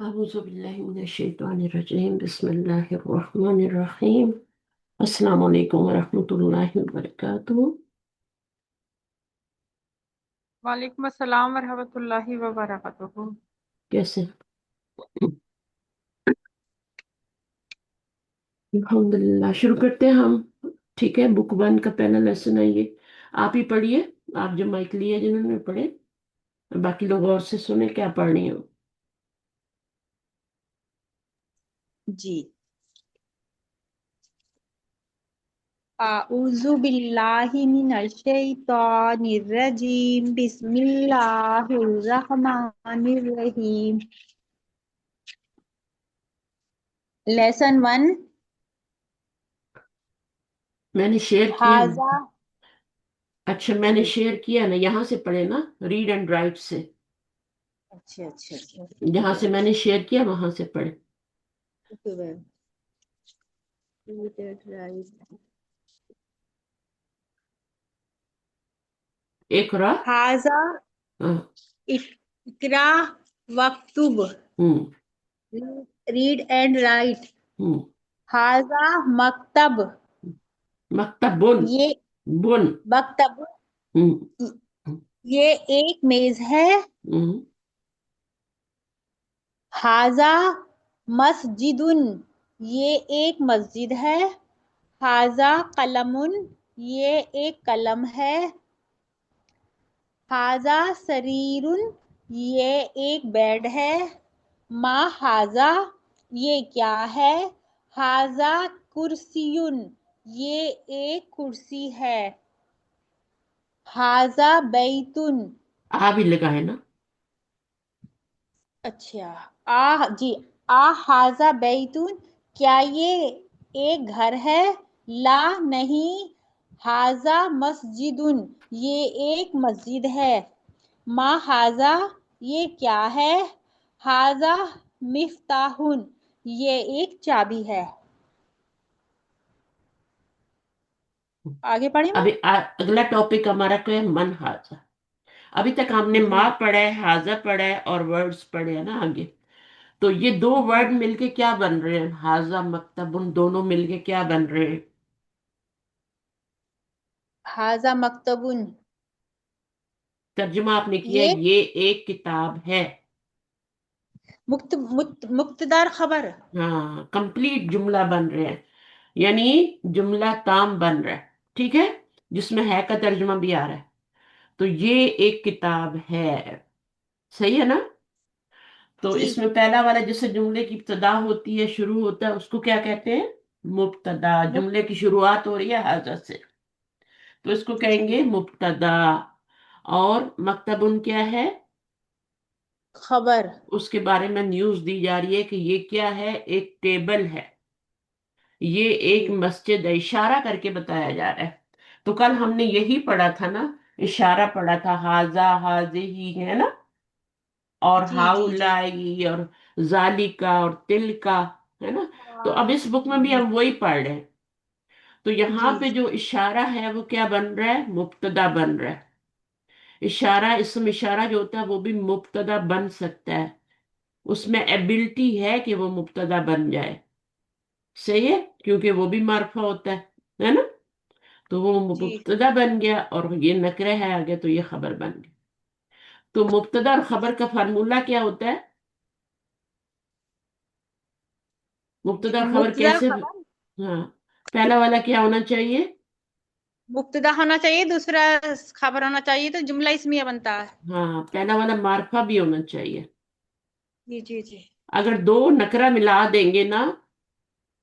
أعوذ بالله من الشيطان الرجيم بسم الله الرحمن الرحيم السلام عليكم ورحمة الله وبركاته. وعلیکم السلام ورحمۃ اللہ وبرکاتہ۔ कैसे हैं؟ अल्हम्दुलिल्लाह शुरू करते हैं हम। ठीक है, बुक वन का पहला लेसन है ये। आप ही पढ़िए, आप जो माइक लिए जिन्होंने पढ़े, बाकी लोग और से सुने क्या पढ़ रही हो। जी। अऊज़ु बिल्लाहि मिनश शैतानिर रजीम बिस्मिल्लाहिर रहमानिर रहीम। लेसन 1। मैंने शेयर किया ना। हाजा। अच्छा, मैंने जी। शेयर किया ना, यहाँ से पढ़े ना, रीड एंड राइट से। अच्छा अच्छा अच्छा। जहाँ से मैंने शेयर किया वहां से पढ़े। Okay ma'am. राइट। इकरा। हाजा हाँ। इकरा वक्तुब। हम्म। Read and write. हम्म। हाजा मकतब। मकतब बुन। ये बुन। मकतब। हम्म। ये एक मेज है। हम्म। हाजा मस्जिदुन। ये एक मस्जिद है। हाजा कलमुन। ये एक कलम है। हाजा सरीरुन। ये एक बेड है। मा हाजा। ये क्या है। हाजा कुर्सियुन। ये एक कुर्सी है। हाजा बैतुन। आ भी लगा है ना। अच्छा। जी। हाजा बैतुन। क्या ये एक घर है। ला नहीं। हाजा मस्जिदुन। ये एक मस्जिद है। मा हाजा। ये क्या है। हाजा मिफ्ताहुन। ये एक चाबी है। आगे पढ़े मैम। अभी अगला टॉपिक हमारा क्या है, मन हाजा। अभी तक हमने जी माँ पढ़ा है, हाजा पढ़ा है और वर्ड्स पढ़े हैं ना आगे। तो ये दो जी। वर्ड मिलके क्या बन रहे हैं, हाजा मकतब, उन दोनों मिलके क्या बन रहे हैं। हाजा मकतबुन। तर्जुमा आपने किया, ये ये एक किताब है। मुक्तदार खबर। हाँ, कंप्लीट जुमला बन रहे हैं, यानी जुमला ताम बन रहा है। ठीक है, जिसमें है का तर्जुमा भी आ रहा है। तो ये एक किताब है, सही है ना। तो जी इसमें पहला वाला जिससे जुमले की इब्तिदा होती है, शुरू होता है, उसको क्या कहते हैं, मुब्तदा। मुक, जुमले की शुरुआत हो रही है हाजा से, तो इसको जी कहेंगे मुब्तदा। और मकतबुन क्या है, खबर। उसके बारे में न्यूज दी जा रही है कि ये क्या है, एक टेबल है, ये जी एक मस्जिद है, इशारा करके बताया जा रहा है। तो कल हमने यही पढ़ा था ना, इशारा पढ़ा था, हाजा हाजे ही है ना, और जी जी जी। हाउलाई और जालिका और तिल का, है ना। तो अब इस बुक में भी जी हम वही पढ़ रहे हैं। तो यहाँ जी पे जो इशारा है वो क्या बन रहा है, मुब्तदा बन रहा है। इशारा, इसम इशारा जो होता है वो भी मुब्तदा बन सकता है, उसमें एबिलिटी है कि वो मुब्तदा बन जाए। सही है, क्योंकि वो भी मार्फा होता है ना। तो वो जी मुब्तदा बन गया और ये नकरे है आगे, तो ये खबर बन गई। तो मुब्तदा और खबर का फार्मूला क्या होता है, जी। मुब्तदा और खबर मुब्तदा कैसे। खबर। हाँ, पहला वाला क्या होना चाहिए। मुब्तदा होना चाहिए, दूसरा खबर होना चाहिए, तो जुमला इसमिया बनता है। हाँ, पहला वाला मार्फा भी होना चाहिए। जी जी जी अगर दो नकरा मिला देंगे ना,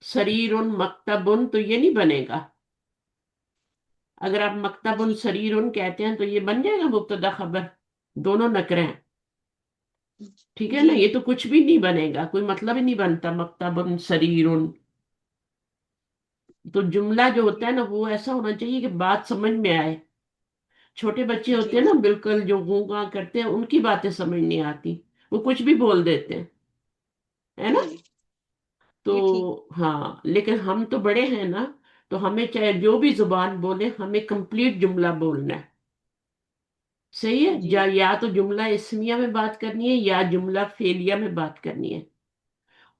शरीरुन मकतबुन, तो ये नहीं बनेगा। अगर आप मकतबुन जी शरीरुन कहते हैं तो ये बन जाएगा मुब्तदा खबर, दोनों नकरे हैं। ठीक है ना, जी ये तो कुछ भी नहीं बनेगा, कोई मतलब ही नहीं बनता मकतबुन शरीरुन। तो जुमला जो होता जी है ना, वो ऐसा होना चाहिए कि बात समझ में आए। छोटे बच्चे जी होते हैं ना, बिल्कुल जो गूंगा करते हैं, उनकी बातें समझ नहीं आती, वो कुछ भी बोल देते हैं, है ना। जी जी। ठीक। तो हाँ, लेकिन हम तो बड़े हैं ना, तो हमें चाहे जो भी जुबान बोले, हमें कंप्लीट जुमला बोलना है। सही है, जी या तो जुमला इस्मिया में बात करनी है या जुमला फेलिया में बात करनी है।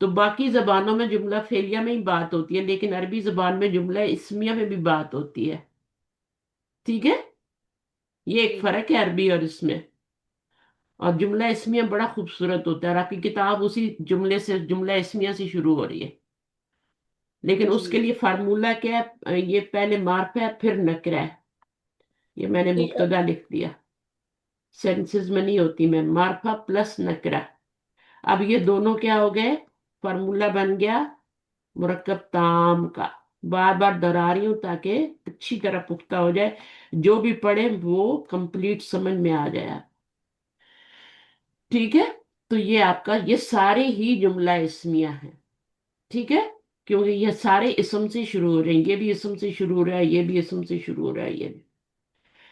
तो बाकी जबानों में जुमला फेलिया में ही बात होती है, लेकिन अरबी जबान में जुमला इस्मिया में भी बात होती है। ठीक है, ये एक जी फर्क है अरबी और इसमें। और जुमला इस्मिया बड़ा खूबसूरत होता है, और आपकी किताब उसी जुमले से, जुमला इस्मिया से शुरू हो रही है। लेकिन जी उसके लिए फार्मूला क्या है, ये पहले मार्फ है फिर नकरा है। ये मैंने जी मुब्तदा लिख दिया, सेंसेस में नहीं होती, मैं मार्फा प्लस नकरा। अब ये दोनों क्या हो गए, फार्मूला बन गया मुरक्कब ताम का। बार बार दोहरा रही हूं ताकि अच्छी तरह पुख्ता हो जाए, जो भी पढ़े वो कंप्लीट समझ में आ जाए। ठीक है, तो ये आपका, ये सारे ही जुमला इस्मिया है। ठीक है, क्योंकि ये सारे इसम से शुरू हो रहे हैं, ये भी इसम से शुरू हो रहा है, ये भी इसम से शुरू हो रहा है, ये भी।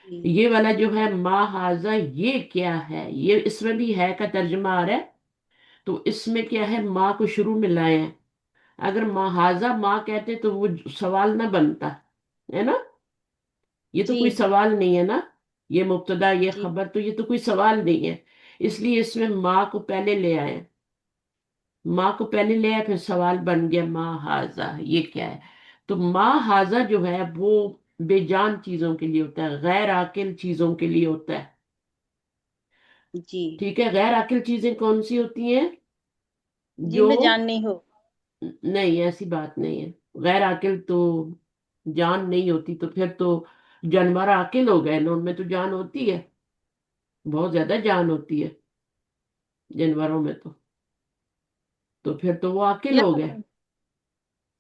जी ये वाला जो है मा हाजा, ये क्या है, ये इसमें भी है का तर्जमा आ रहा है। तो इसमें क्या है, माँ को शुरू में लाए हैं। अगर माँ हाजा माँ कहते तो वो सवाल ना बनता, है ना। ये तो जी कोई सवाल नहीं है ना, ये मुब्तदा ये जी खबर, तो ये तो कोई सवाल नहीं है। इसलिए इसमें माँ को पहले ले आए, माँ को पहले ले आए, फिर सवाल बन गया माँ हाजा ये क्या है। तो माँ हाजा जो है वो बेजान चीजों के लिए होता है, गैर आकिल चीजों के लिए होता है। जी ठीक है, गैर आकिल चीजें कौन सी होती हैं, जो, जिनमें जान नहीं हो। नहीं ऐसी बात नहीं है। गैर आकिल तो जान नहीं होती, तो फिर तो जानवर आकिल हो गए ना, उनमें तो जान होती है, बहुत ज्यादा जान होती है जानवरों में तो फिर तो वो आकिल या हो गए।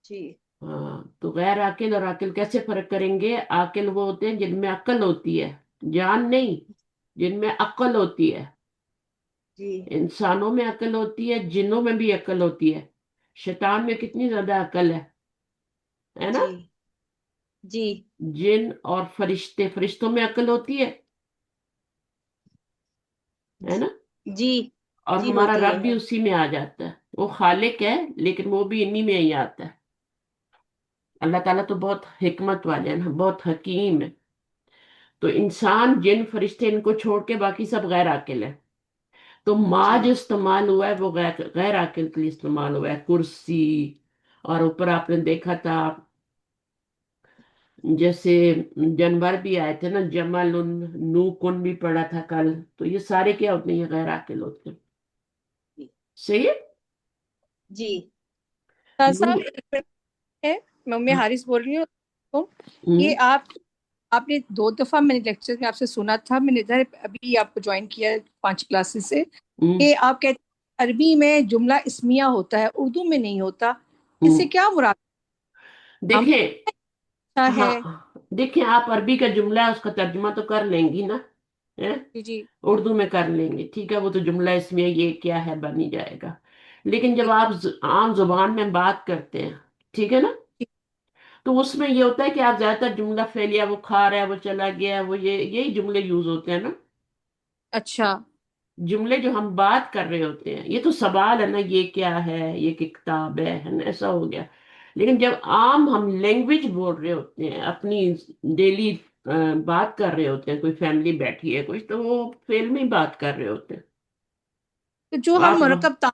जी हाँ, तो गैर आकिल और आकिल कैसे फर्क करेंगे, आकिल वो होते हैं जिनमें अक्ल होती है, जान नहीं, जिनमें अक्ल होती है। जी इंसानों में अक्ल होती है, जिन्नों में भी अक्ल होती है। शैतान में कितनी ज्यादा अक्ल है ना। जी जी जिन और फरिश्ते, फरिश्तों में अक्ल होती है ना। जी और जी हमारा होती रब भी है। उसी में आ जाता है, वो खालिक है, लेकिन वो भी इन्हीं में ही आता है। अल्लाह ताला तो बहुत हिकमत वाले हैं ना, बहुत हकीम है। तो इंसान जिन फरिश्ते इनको छोड़ के बाकी सब गैर आकिल है। तो माँ जो जी इस्तेमाल हुआ है वो गैर गैर आकिल के लिए इस्तेमाल हुआ है, कुर्सी। और ऊपर आपने देखा था, जैसे जानवर भी आए थे ना, जमल उन, नूकुन भी पढ़ा था कल। तो ये सारे क्या होते हैं, ये गैर आकिल होते हैं। जी सही है। जी नू, साहब एक मिनट है, मैं उम्मे हाँ, हारिस बोल रही हूँ। तो ये हम्म, आपने 2 दफा मैंने लेक्चर में आपसे सुना था, मैंने इधर अभी आपको ज्वाइन किया है 5 क्लासेस से, हम्म। कि आप कहते हैं अरबी में जुमला इस्मिया होता है, उर्दू में नहीं होता। इससे हम्म। क्या मुराद? हम देखें, अच्छा है। हाँ, देखें, आप अरबी का जुमला है उसका तर्जुमा तो कर लेंगी ना, है। जी जी उर्दू में कर लेंगे, ठीक है, वो तो जुमला इसमें ये क्या है बन ही जाएगा। लेकिन जब जी आप आम जुबान में बात करते हैं, ठीक है ना, जी। तो उसमें ये होता है कि आप ज्यादातर जुमला फैलिया, वो खा रहा है, वो चला गया, वो ये यही जुमले यूज होते हैं ना। अच्छा जुमले जो हम बात कर रहे होते हैं, ये तो सवाल है ना, ये क्या है, ये की किताब है ना, ऐसा हो गया। लेकिन जब आम हम लैंग्वेज बोल रहे होते हैं, अपनी डेली बात कर रहे होते हैं, कोई फैमिली बैठी है कुछ, तो वो फेल में ही बात कर रहे होते हैं। तो जो तो हम आप मुरकब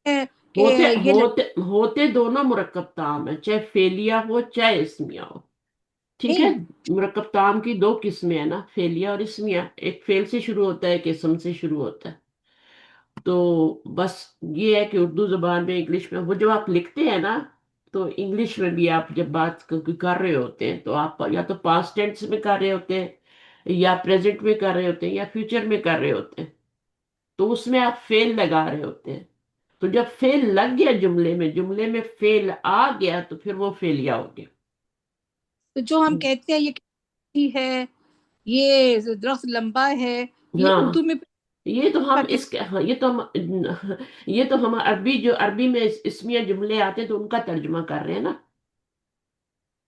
है कि होते ये होते होते दोनों मुरक्कब ताम है, चाहे फेलिया हो चाहे इसमिया हो। ठीक है, नहीं। मुरक्कब ताम की दो किस्में है ना, फेलिया और इसमिया। एक फेल से शुरू होता है, एक इसम से शुरू होता है। तो बस ये है कि उर्दू जबान में, इंग्लिश में, वो जब आप लिखते हैं ना, तो इंग्लिश में भी आप जब बात कर रहे होते हैं, तो आप या तो पास्ट टेंस में कर रहे होते हैं, या प्रेजेंट में कर रहे होते हैं, या फ्यूचर में कर रहे होते हैं। तो उसमें आप फेल लगा रहे होते हैं। तो जब फेल लग गया जुमले में फेल आ गया, तो फिर वो फेलिया हो गया। तो जो हम कहते हैं ये कैसी है, ये दरख्त लंबा है, ये उर्दू हाँ, में ये तो हम करके। इसके, हाँ, ये तो हम अरबी, जो अरबी में इसमिया जुमले आते हैं तो उनका तर्जुमा कर रहे हैं ना।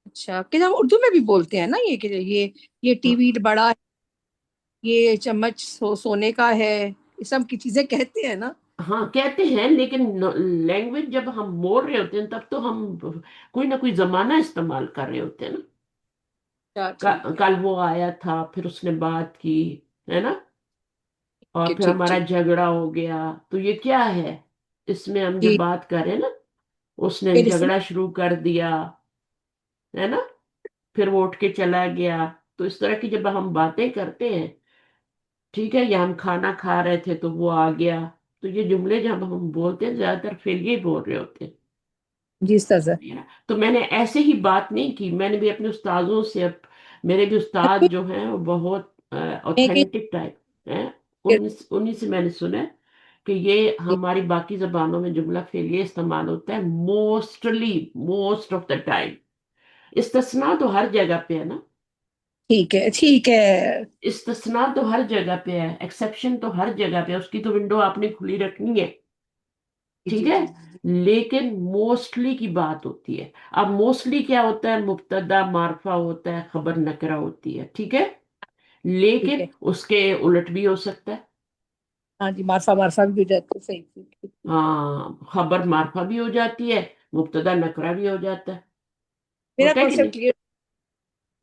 अच्छा, कि हम उर्दू में भी बोलते हैं ना, ये कि ये टीवी बड़ा है, ये चम्मच सोने का है, ये सब की चीजें कहते हैं ना। हाँ, कहते हैं, लेकिन लैंग्वेज जब हम बोल रहे होते हैं तब तो हम कोई ना कोई जमाना इस्तेमाल कर रहे होते हैं ना। अच्छा ठीक है। कल वो आया था, फिर उसने बात की, है ना। और ठीक फिर ठीक हमारा ठीक। झगड़ा हो गया, तो ये क्या है, इसमें हम जब जी। बात कर रहे हैं ना, उसने फिर इसमें झगड़ा शुरू कर दिया, है ना, फिर वो उठ के चला गया। तो इस तरह की जब हम बातें करते हैं, ठीक है, या हम खाना खा रहे थे तो वो आ गया, तो ये जुमले जब हम बोलते हैं ज्यादातर फिर ये बोल रहे होते हैं। जी सर। है ना? तो मैंने ऐसे ही बात नहीं की, मैंने भी अपने उस्तादों से मेरे भी उस्ताद जो हैं वो बहुत मैं कहीं ऑथेंटिक टाइप हैं, उन उन्हीं से मैंने सुना है कि ये हमारी बाकी जबानों में जुमला फेल ये इस्तेमाल होता है mostly, most of the time. इस्तिस्ना तो हर जगह पे है ना, ठीक है ठीक है। इस्तिस्ना तो हर जगह पे है, एक्सेप्शन तो हर जगह पे है, उसकी तो विंडो आपने खुली रखनी है, जी ठीक जी है। जी जी। लेकिन मोस्टली की बात होती है। अब मोस्टली क्या होता है, मुब्तदा मारफा होता है, खबर नकरा होती है, ठीक है। ठीक लेकिन है। उसके उलट भी हो सकता है। हाँ जी, मारफा मारफा भी हो जाती है, सही ठीक ठीक ठीक ठीक। हाँ, खबर मारफा भी हो जाती है, मुब्तदा नकरा भी हो जाता है। मेरा होता है कि कॉन्सेप्ट नहीं। क्लियर।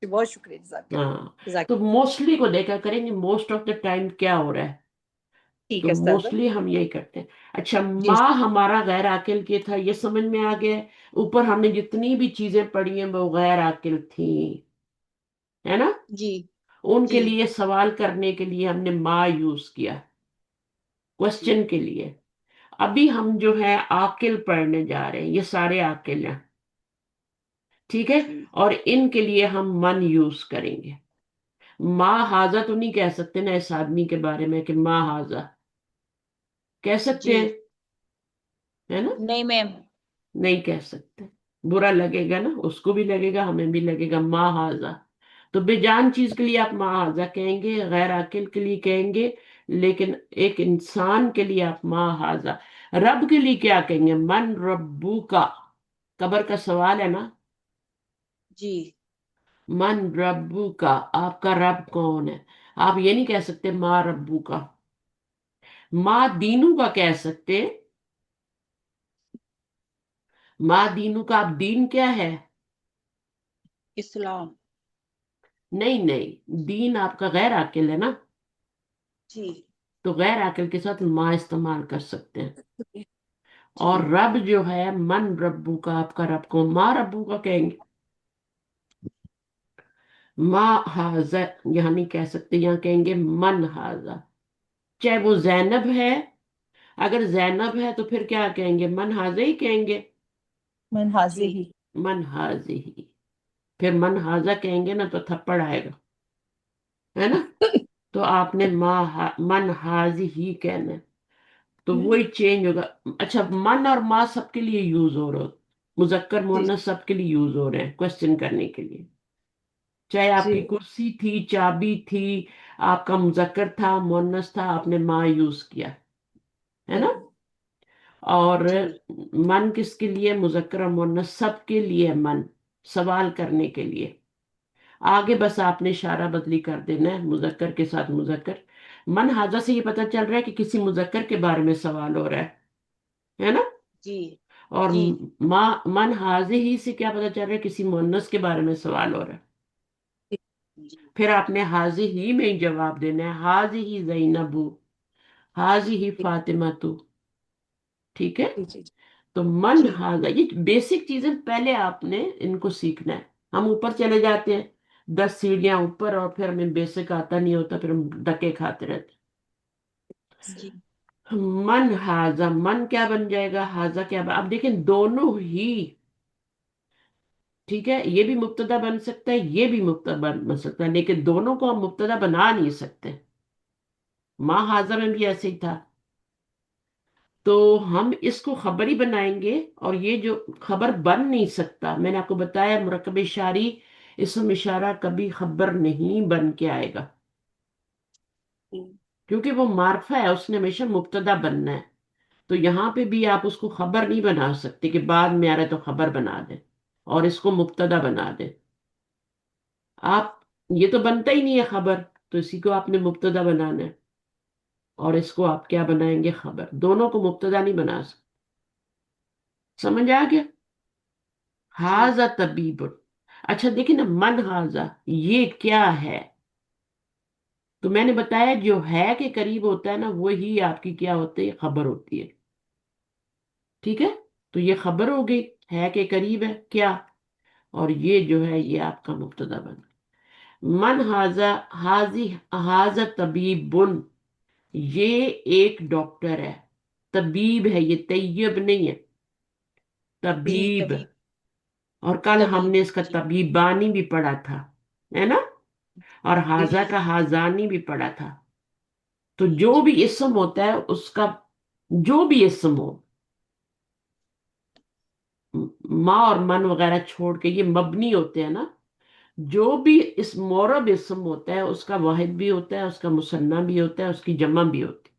बहुत शुक्रिया, जज़ाकल्लाह। हाँ, जज़ाक। तो मोस्टली को देखा करेंगे, मोस्ट ऑफ द टाइम क्या हो रहा है, ठीक तो है उस्ताद। मोस्टली हम यही करते हैं। अच्छा, जी माँ हमारा गैर आकिल के था, ये समझ में आ गया है। ऊपर हमने जितनी भी चीजें पढ़ी हैं वो गैर आकिल थी, है ना। जी उनके जी लिए सवाल करने के लिए हमने माँ यूज किया, जी क्वेश्चन के लिए। अभी हम जो है आकिल पढ़ने जा रहे हैं, ये सारे आकिल हैं, ठीक है। जी और इनके लिए हम मन यूज करेंगे। माँ हाजा तो नहीं कह सकते ना इस आदमी के बारे में कि माँ हाजा, कह सकते जी। हैं, है ना। नहीं मैम। नहीं कह सकते, बुरा लगेगा ना, उसको भी लगेगा, हमें भी लगेगा, माँ हाजा। तो बेजान चीज के लिए आप माँ हाजा कहेंगे, गैर आकिल के लिए कहेंगे, लेकिन एक इंसान के लिए आप माँ हाजा। रब के लिए क्या कहेंगे, मन रब्बू का, कबर का सवाल है ना। जी मन रब्बू का, आपका रब कौन है। आप ये नहीं कह सकते माँ रब्बू का। माँ दीनू का कह सकते, माँ दीनू का, आप दीन क्या है। इस्लाम। नहीं नहीं, दीन आपका गैर आकिल है ना, जी तो गैर आकिल के साथ माँ इस्तेमाल कर सकते हैं। जी और रब जो है, मन रब्बू का, आपका रब को माँ रब्बू का कहेंगे। माँ हाजा यहाँ नहीं कह सकते, यहाँ कहेंगे मन हाजा। चाहे वो जैनब है, अगर जैनब है तो फिर क्या कहेंगे, मन हाजा ही कहेंगे। मन हाजिर जी ही। मन हाजी ही, फिर मन हाजा कहेंगे ना तो थप्पड़ आएगा, है ना। तो आपने मन हाजी ही कहना है, तो वही चेंज होगा। अच्छा, मन और माँ सबके लिए यूज हो रहा, मुजक्कर जी मुअन्नस सबके लिए यूज हो रहे हैं क्वेश्चन करने के लिए। चाहे जी आपकी कुर्सी थी, चाबी थी, आपका मुजक्कर था, मुअन्नस था, आपने माँ यूज किया, है जी ना। और जी मन किसके लिए, मुजक्कर और मुअन्नस सबके लिए मन, सवाल करने के लिए। आगे बस आपने इशारा बदली कर देना है, मुजक्कर के साथ मुजक्कर। मन हाजा से ये पता चल रहा है कि किसी मुजक्कर के बारे में सवाल हो रहा है ना। जी और जी माँ मन हाजे ही से क्या पता चल रहा है, किसी मुअन्नस के बारे में सवाल हो रहा है। जी फिर आपने हाजी ही में ही जवाब देना है, हाजी ही जैनबू, हाजी ही फातिमा तू, ठीक है। जी जी तो मन जी हाजा, ये बेसिक चीजें पहले आपने इनको सीखना है। हम ऊपर चले जाते हैं 10 सीढ़ियां ऊपर, और फिर हमें बेसिक आता नहीं होता, फिर हम धक्के खाते रहते जी हैं। मन हाजा, मन क्या बन जाएगा, हाजा क्या अब देखें, दोनों ही, ठीक है, ये भी मुब्तदा बन सकता है, ये भी मुब्तदा बन सकता है, लेकिन दोनों को हम मुब्तदा बना नहीं सकते। माँ हाजा में भी ऐसे ही था। तो हम इसको खबर ही बनाएंगे, और ये जो खबर बन नहीं सकता, मैंने आपको बताया मुरक्कब इशारी, इसम इशारा कभी खबर नहीं बन के आएगा, क्योंकि वो मार्फा है, उसने हमेशा मुब्तदा बनना है। तो यहाँ पे भी आप उसको खबर नहीं बना सकते कि बाद में आ रहा है तो खबर बना दे और इसको मुब्तदा बना दे। आप, ये तो बनता ही नहीं है खबर, तो इसी को आपने मुब्तदा बनाना है, और इसको आप क्या बनाएंगे, खबर। दोनों को मुब्तदा नहीं बना सकते। समझ आ गया। जी हाजा तबीब। अच्छा देखिए ना, मन हाजा ये क्या है, تو میں نے بتایا جو ہے کے قریب ہوتا ہے نا وہی آپ کی کیا ہوتی ہے، خبر ہوتی ہے. ٹھیک ہے، تو یہ خبر ہو گئی، ہے کے قریب ہے کیا، اور یہ جو ہے یہ آپ کا مبتدا بن گیا. من ہاذا، حاضی، حاذا طبیب، یہ ایک ڈاکٹر ہے. طبیب ہے یہ، طیب نہیں ہے، جی طبیب. طبیب. اور کل ہم طبیب. نے اس کا جی طبیبانی بھی پڑھا تھا، ہے نا، اور جی حاذا جی کا حاذانی بھی پڑھا تھا. تو جی جو جی بھی اسم ہوتا ہے اس کا، جو بھی اسم ہو، ما اور من وغیرہ چھوڑ کے یہ مبنی ہوتے ہیں نا، جو بھی اس مورب اسم ہوتا ہے اس کا واحد بھی ہوتا ہے، اس کا مثنیٰ بھی ہوتا ہے، اس کی جمع بھی ہوتی ہے.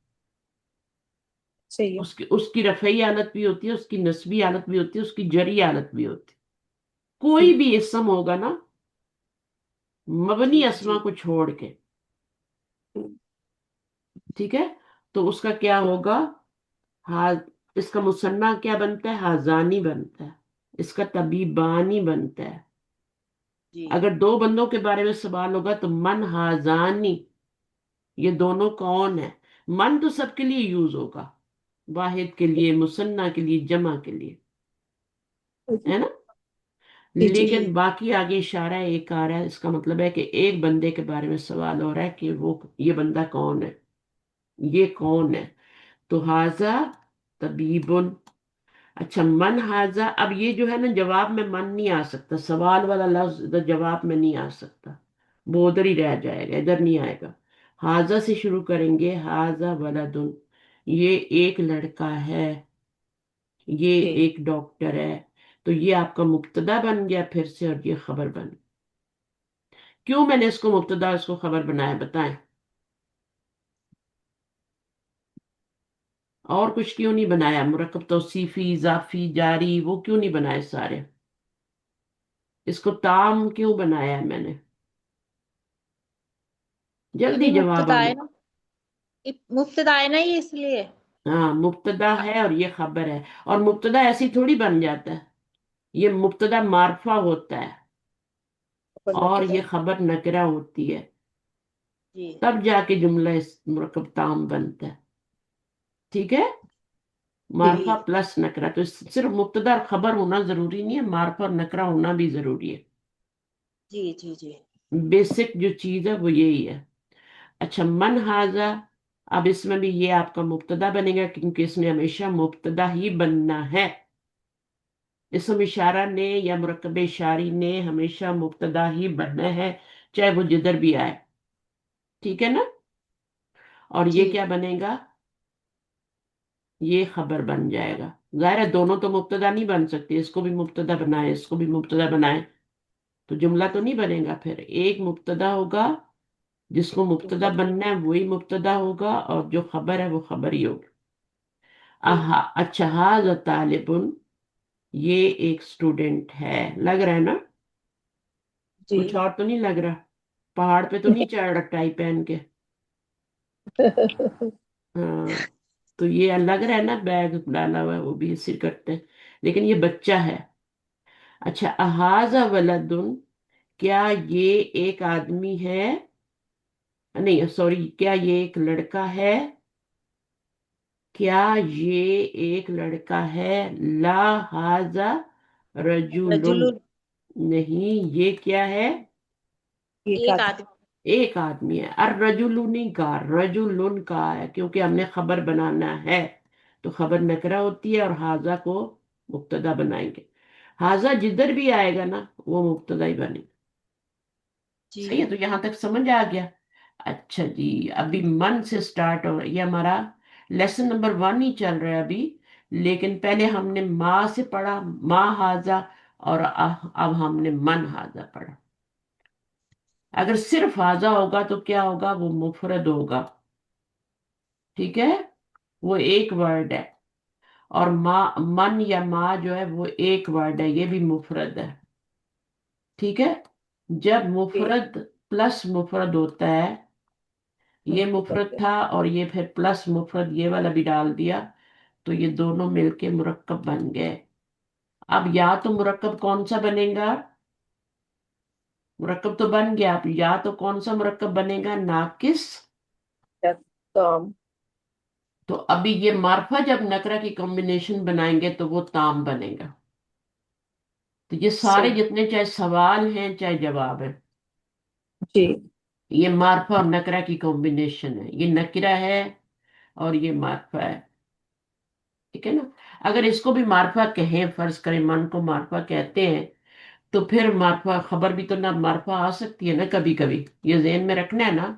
صحیح ہے. اس کی رفعی حالت بھی ہوتی ہے، اس کی نسبی حالت بھی ہوتی ہے، اس کی جری حالت بھی ہوتی ہے. جی کوئی بھی اسم ہوگا نا مبنی جی اسما کو چھوڑ کے، ٹھیک ہے، تو اس کا کیا ہوگا، ہاں، اس کا مثنیٰ کیا بنتا ہے، حاضانی بنتا ہے، اس کا طبیبانی بنتا ہے. جی اگر دو بندوں کے بارے میں سوال ہوگا تو من حاضانی، یہ دونوں کون ہے. من تو سب کے لیے یوز ہوگا، واحد کے لیے، مثنیٰ کے لیے، جمع کے لیے، ہے نا. جی جی جی لیکن باقی آگے اشارہ ایک آ رہا ہے، اس کا مطلب ہے کہ ایک بندے کے بارے میں سوال ہو رہا ہے کہ وہ، یہ بندہ کون ہے، یہ کون ہے. تو حاضا طبیب. اچھا، من حاضا، اب یہ جو ہے نا جواب میں من نہیں آ سکتا، سوال والا لفظ ادھر جواب میں نہیں آ سکتا، وہ ادھر ہی رہ جائے گا، ادھر نہیں آئے گا. حاضا سے شروع کریں گے، حاضا ولدن، یہ ایک لڑکا ہے، یہ جی. ایک ڈاکٹر ہے. تو یہ آپ کا مبتدا بن گیا پھر سے، اور یہ خبر بن گیا. کیوں میں نے اس کو مبتدا اس کو خبر بنایا، بتائیں؟ اور کچھ کیوں نہیں بنایا، مرکب توصیفی، اضافی، جاری، وہ کیوں نہیں بنائے سارے؟ اس کو تام کیوں بنایا ہے میں نے؟ یہ جلدی بھی جواب مبتدا ہے آنا. نا، مبتدا ہے نا یہ، اس لیے. ہاں، مبتدا ہے اور یہ خبر ہے. اور مبتدا ایسی تھوڑی بن جاتا ہے، یہ مبتدا معرفہ ہوتا ہے اور نکرہ. یہ خبر نکرہ ہوتی ہے، جی تب جا کے جملہ اس مرکب تام بنتا ہے. ٹھیک ہے، جی معرفہ پلس نکرہ، تو صرف مبتدا اور خبر ہونا ضروری نہیں ہے، معرفہ اور نکرہ ہونا بھی ضروری ہے. جی جی جی بیسک جو چیز ہے وہ یہی ہے. اچھا، من حاضا، اب اس میں بھی یہ آپ کا مبتدا بنے گا کیونکہ اس نے ہمیشہ مبتدا ہی بننا ہے. اسم اشارہ نے یا مرکب اشاری نے ہمیشہ مبتدا ہی بننا ہے، چاہے وہ جدھر بھی آئے. ٹھیک ہے نا. اور جی یہ کیا بنے گا، یہ خبر بن جائے گا. ظاہر ہے دونوں تو مبتدا نہیں بن سکتے، اس کو بھی مبتدا بنائے، اس کو بھی مبتدا بنائے، تو جملہ تو نہیں بنے گا. پھر ایک مبتدا ہوگا، جس کو مبتدا بننا ہے وہی مبتدا ہوگا، اور جو خبر ہے وہ خبر ہی ہوگی. جی اچھا، حاض طالب، یہ ایک اسٹوڈنٹ ہے. لگ رہا ہے نا، جی. کچھ اور تو نہیں لگ رہا، پہاڑ پہ تو نہیں چڑھ رکھا ٹائی پہن کے. ہاں، تو یہ الگ رہا ہے نا، بیگ ڈالا ہوا ہے وہ بھی اسی کرتے ہیں، لیکن یہ بچہ ہے. اچھا، احاظ ولدن، کیا یہ ایک آدمی ہے، نہیں سوری، کیا یہ ایک لڑکا ہے، کیا یہ ایک لڑکا ہے. لا حاضا رجل، رجل. نہیں، یہ کیا ہے، ایک ایک آدمی. آدمی. ایک آدمی ہے. الرجل نہیں کہا، رجل کہا ہے، کیونکہ ہم نے خبر بنانا ہے تو خبر نکرہ ہوتی ہے اور حاضہ کو مبتدا بنائیں گے. حاضہ جدھر بھی آئے گا نا وہ مبتدا ہی بنے گا. جی صحیح ہے، تو یہاں تک سمجھ آ گیا. اچھا جی، ابھی من سے سٹارٹ ہو رہا ہے، یہ ہمارا لیسن نمبر 1 ہی چل رہا ہے ابھی، لیکن پہلے ہم نے ما سے پڑھا، ما حاضہ، اور اب ہم نے من حاضہ پڑھا. اگر صرف حاضہ ہوگا تو کیا ہوگا، وہ مفرد ہوگا. ٹھیک ہے، وہ ایک ورڈ ہے. اور ما، من یا ما جو ہے وہ ایک ورڈ ہے، یہ بھی مفرد ہے. ٹھیک ہے، جب جی. مفرد پلس مفرد ہوتا ہے، یہ مفرد تھا اور یہ پھر پلس مفرد یہ والا بھی ڈال دیا، تو یہ دونوں مل کے مرکب بن گئے. اب یا تو مرکب کون سا بنے گا، मुरक्कब तो बन गया, अब या तो कौन सा मुरक्कब बनेगा, नाकिस। या ताम। तो अभी ये मार्फा जब नकरा की कॉम्बिनेशन बनाएंगे तो वो ताम बनेगा। तो ये सारे सही। जितने चाहे सवाल हैं चाहे जवाब है, जी ये मार्फा और नकरा की कॉम्बिनेशन है। ये नकरा है और ये मार्फा है, ठीक है ना। अगर इसको भी मार्फा कहें, फर्ज करें मन को मार्फा कहते हैं, तो फिर मार्फा खबर भी तो ना मार्फा आ सकती है ना कभी कभी। ये ज़हन में रखना है ना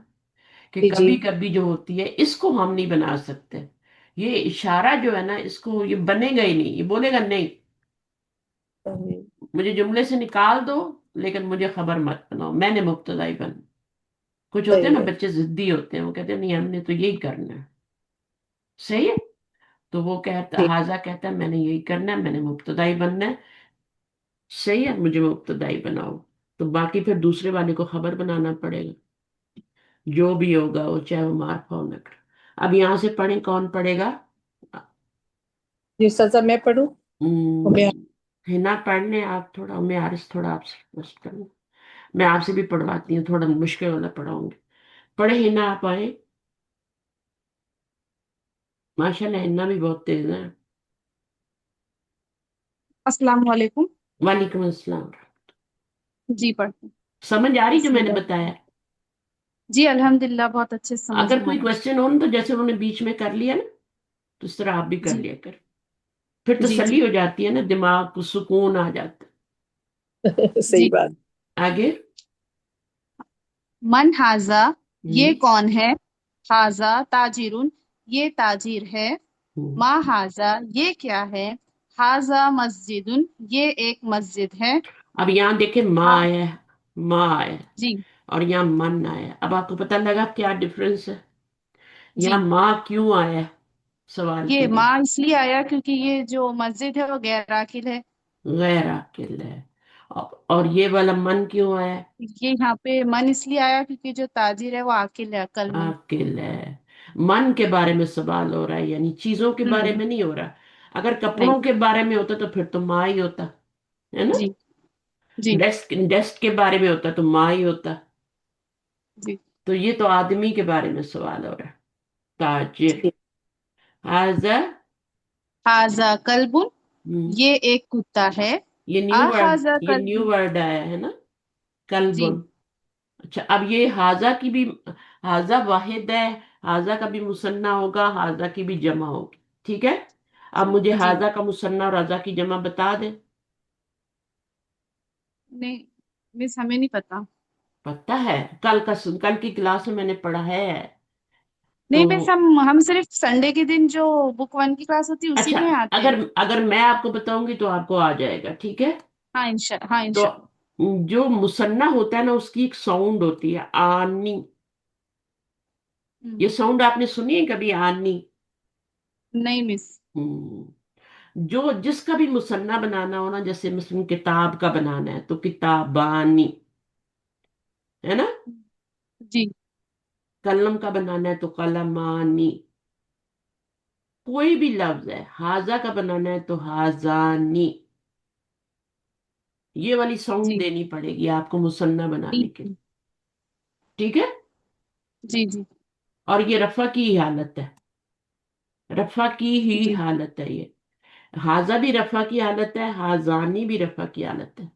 कि जी जी। कभी कभी जो होती है इसको हम नहीं बना सकते। ये इशारा जो है ना, इसको ये बनेगा ही नहीं, ये बोलेगा नहीं सही। मुझे जुमले से निकाल दो, लेकिन मुझे खबर मत बनाओ, मैंने मुब्तदा ही बन। कुछ होते हैं सही ना है। बच्चे जिद्दी होते हैं, वो कहते हैं नहीं हमने तो यही करना है। सही है। तो वो कहता, जी हाजा कहता है मैंने यही करना है, मैंने मुब्तदा ही बनना है। सही है, मुझे मुब्तदा ही बनाओ। तो बाकी फिर दूसरे वाले को खबर बनाना पड़ेगा, जो भी होगा वो, चाहे वो मार्फा हो नकरा। अब यहां से पढ़े, कौन पढ़ेगा? जी सर मैं पढ़ूं। तो मैं हिना पढ़ लें आप थोड़ा, मैं आरिस थोड़ा आपसे रिक्वेस्ट करूँ। मैं आपसे भी पढ़वाती हूँ, थोड़ा मुश्किल वाला पढ़ाऊंगी। पढ़े हिना, आप आए। माशाल्लाह हिना भी बहुत तेज है। अस्सलाम वालेकुम। वालेकुम अस्सलाम। जी पढ़ते हैं। समझ आ रही जो मैंने बिस्मिल्लाह। बताया? जी अल्हम्दुलिल्लाह बहुत अच्छे से समझ अगर में आ कोई रहा है। क्वेश्चन हो ना, तो जैसे उन्होंने बीच में कर लिया ना, तो इस तरह आप भी कर जी लिया कर। फिर जी तसल्ली जी हो जाती है ना, दिमाग को सुकून आ जाता सही जी। बात। है। आगे। मन हाजा, ये हम्म। कौन है? हाजा ताजिरुन, ये ताजिर है। हम्म। मा हाजा, ये क्या है? हाजा मस्जिदुन, ये एक मस्जिद है। अब यहाँ देखे, माँ हाँ। आया है, माँ आया है, जी और यहाँ मन आया है। अब आपको पता लगा क्या डिफरेंस है? यहाँ जी। माँ क्यों आया है सवाल के ये लिए? माँ इसलिए आया क्योंकि ये जो मस्जिद है वो गैर आकिल है। गैर अकेल है। और ये वाला मन क्यों आया है? ये यहाँ पे मन इसलिए आया क्योंकि जो ताजिर है वो आकिल है, अक्लमंद। अकेल है। मन के बारे में सवाल हो रहा है, यानी चीजों के बारे हम्म। में नहीं हो रहा। अगर नहीं। कपड़ों के बारे में होता तो फिर तो माँ ही होता, है ना। जी जी डेस्क डेस्क के बारे में होता तो माँ ही होता। जी तो ये तो आदमी के बारे में सवाल हो रहा है। ताजिर। जी हाजा। हाजा कल्बुन, हम्म, ये एक कुत्ता है। ये आ न्यू वर्ड, हाजा ये न्यू कल्बुन। वर्ड आया है ना, जी कल्बुन। अच्छा, अब ये हाजा की भी, हाजा वाहिद है, हाजा का भी मुसन्ना होगा, हाजा की भी जमा होगी, ठीक है। अब मुझे जी। हाजा का मुसन्ना और हाजा की जमा बता दे। नहीं मिस, हमें नहीं पता। पता है, कल की क्लास में मैंने पढ़ा है। तो नहीं मिस, हम सिर्फ संडे के दिन जो बुक वन की क्लास होती है उसी अच्छा, में आते अगर हैं। अगर मैं आपको बताऊंगी तो आपको आ जाएगा, ठीक है। हाँ तो इंशाल्लाह। जो मुसन्ना होता है ना, उसकी एक साउंड होती है, आनी। ये हम्म, साउंड आपने सुनी है कभी, आनी? नहीं मिस। जो जिसका भी मुसन्ना बनाना हो ना, जैसे मिसल किताब का बनाना है तो किताबानी, है ना। जी कलम का बनाना है तो कलमानी। कोई भी लफ्ज है, हाजा का बनाना है तो हाजानी। ये वाली साउंड जी देनी पड़ेगी आपको मुसन्ना बनाने के लिए, जी ठीक है। जी जी और ये रफा की ही हालत है, रफा की ही जी हालत है ये। हाजा भी रफा की हालत है, हाजानी भी रफा की हालत है।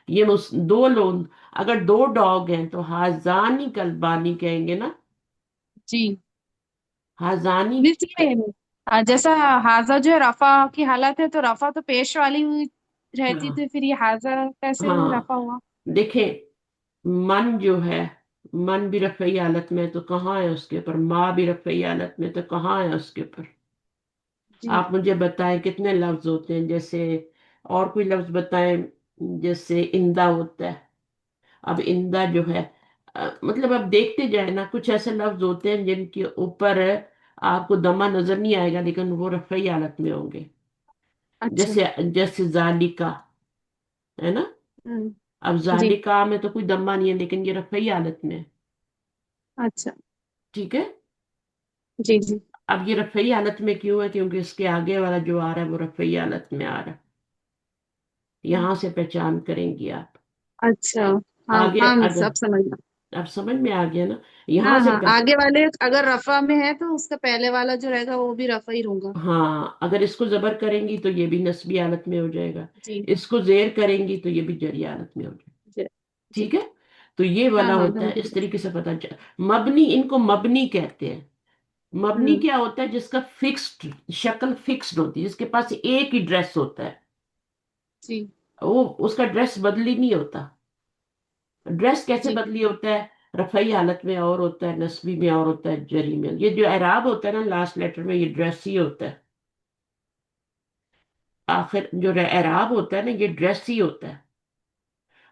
दो लोग, अगर दो डॉग हैं तो हाजानी कल्बानी कहेंगे ना। जी। हाजानी मिस ये जैसा हाजा जो है रफा की हालत है, तो रफा तो पेश वाली हुई रहती, हाँ, तो फिर ये हाजा कैसे हाँ, रफा हुआ? देखें, मन जो है, मन भी रफई हालत में है तो कहाँ है उसके ऊपर, माँ भी रफई हालत में तो कहाँ है उसके ऊपर। जी आप मुझे बताएं कितने लफ्ज होते हैं, जैसे और कोई लफ्ज बताएं। जैसे इंदा होता है। अब इंदा जो है, मतलब अब देखते जाए ना, कुछ ऐसे लफ्ज होते हैं जिनके ऊपर आपको दमा नजर नहीं आएगा, लेकिन वो रफई हालत में होंगे। अच्छा। जैसे जैसे जालिका, है ना। हम्म। अब जी जालिका में तो कोई दम्मा नहीं है, लेकिन ये रफई हालत में है, अच्छा। ठीक है। जी जी अब ये रफई हालत में क्यों है? क्योंकि इसके आगे वाला जो आ रहा है वो रफई हालत में आ रहा है। हम्म, यहां से पहचान करेंगी आप। अच्छा। हाँ आगे हाँ अगर सब समझ में। अब समझ में आ गया ना, हाँ यहां से हाँ, आगे वाले अगर रफा में है तो उसका पहले वाला जो रहेगा वो भी रफा ही होगा। हाँ, अगर इसको जबर करेंगी तो ये भी नस्बी हालत में हो जाएगा, जी इसको जेर करेंगी तो ये भी जरी हालत में हो जाएगा। जी जी। ठीक है, तो ये हाँ वाला हाँ होता है, समझ इस गए। तरीके से पता चल। मबनी, इनको मबनी कहते हैं। मबनी हम्म। क्या होता है? जिसका फिक्स्ड शक्ल फिक्स्ड होती है, जिसके पास एक ही ड्रेस होता है, जी वो उसका ड्रेस बदली नहीं होता। ड्रेस कैसे जी बदली होता है? रफई हालत में और होता है, नस्बी में और होता है, जरी में। ये जो एराब होता है ना लास्ट लेटर में, ये ड्रेस ही होता है। आखिर जो एराब होता है ना, ये ड्रेस ही होता है।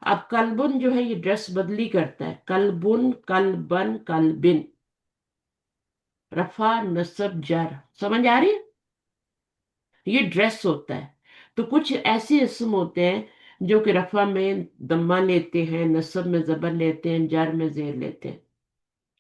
अब कलबुन जो है, ये ड्रेस बदली करता है। कलबुन, कलबन, कलबिन, रफा नसब जर। समझ आ रही है? ये ड्रेस होता है। तो कुछ ऐसे इसम होते हैं जो कि रफा में दम्मा लेते हैं, नसब में जबर लेते हैं, जर में जेर लेते हैं।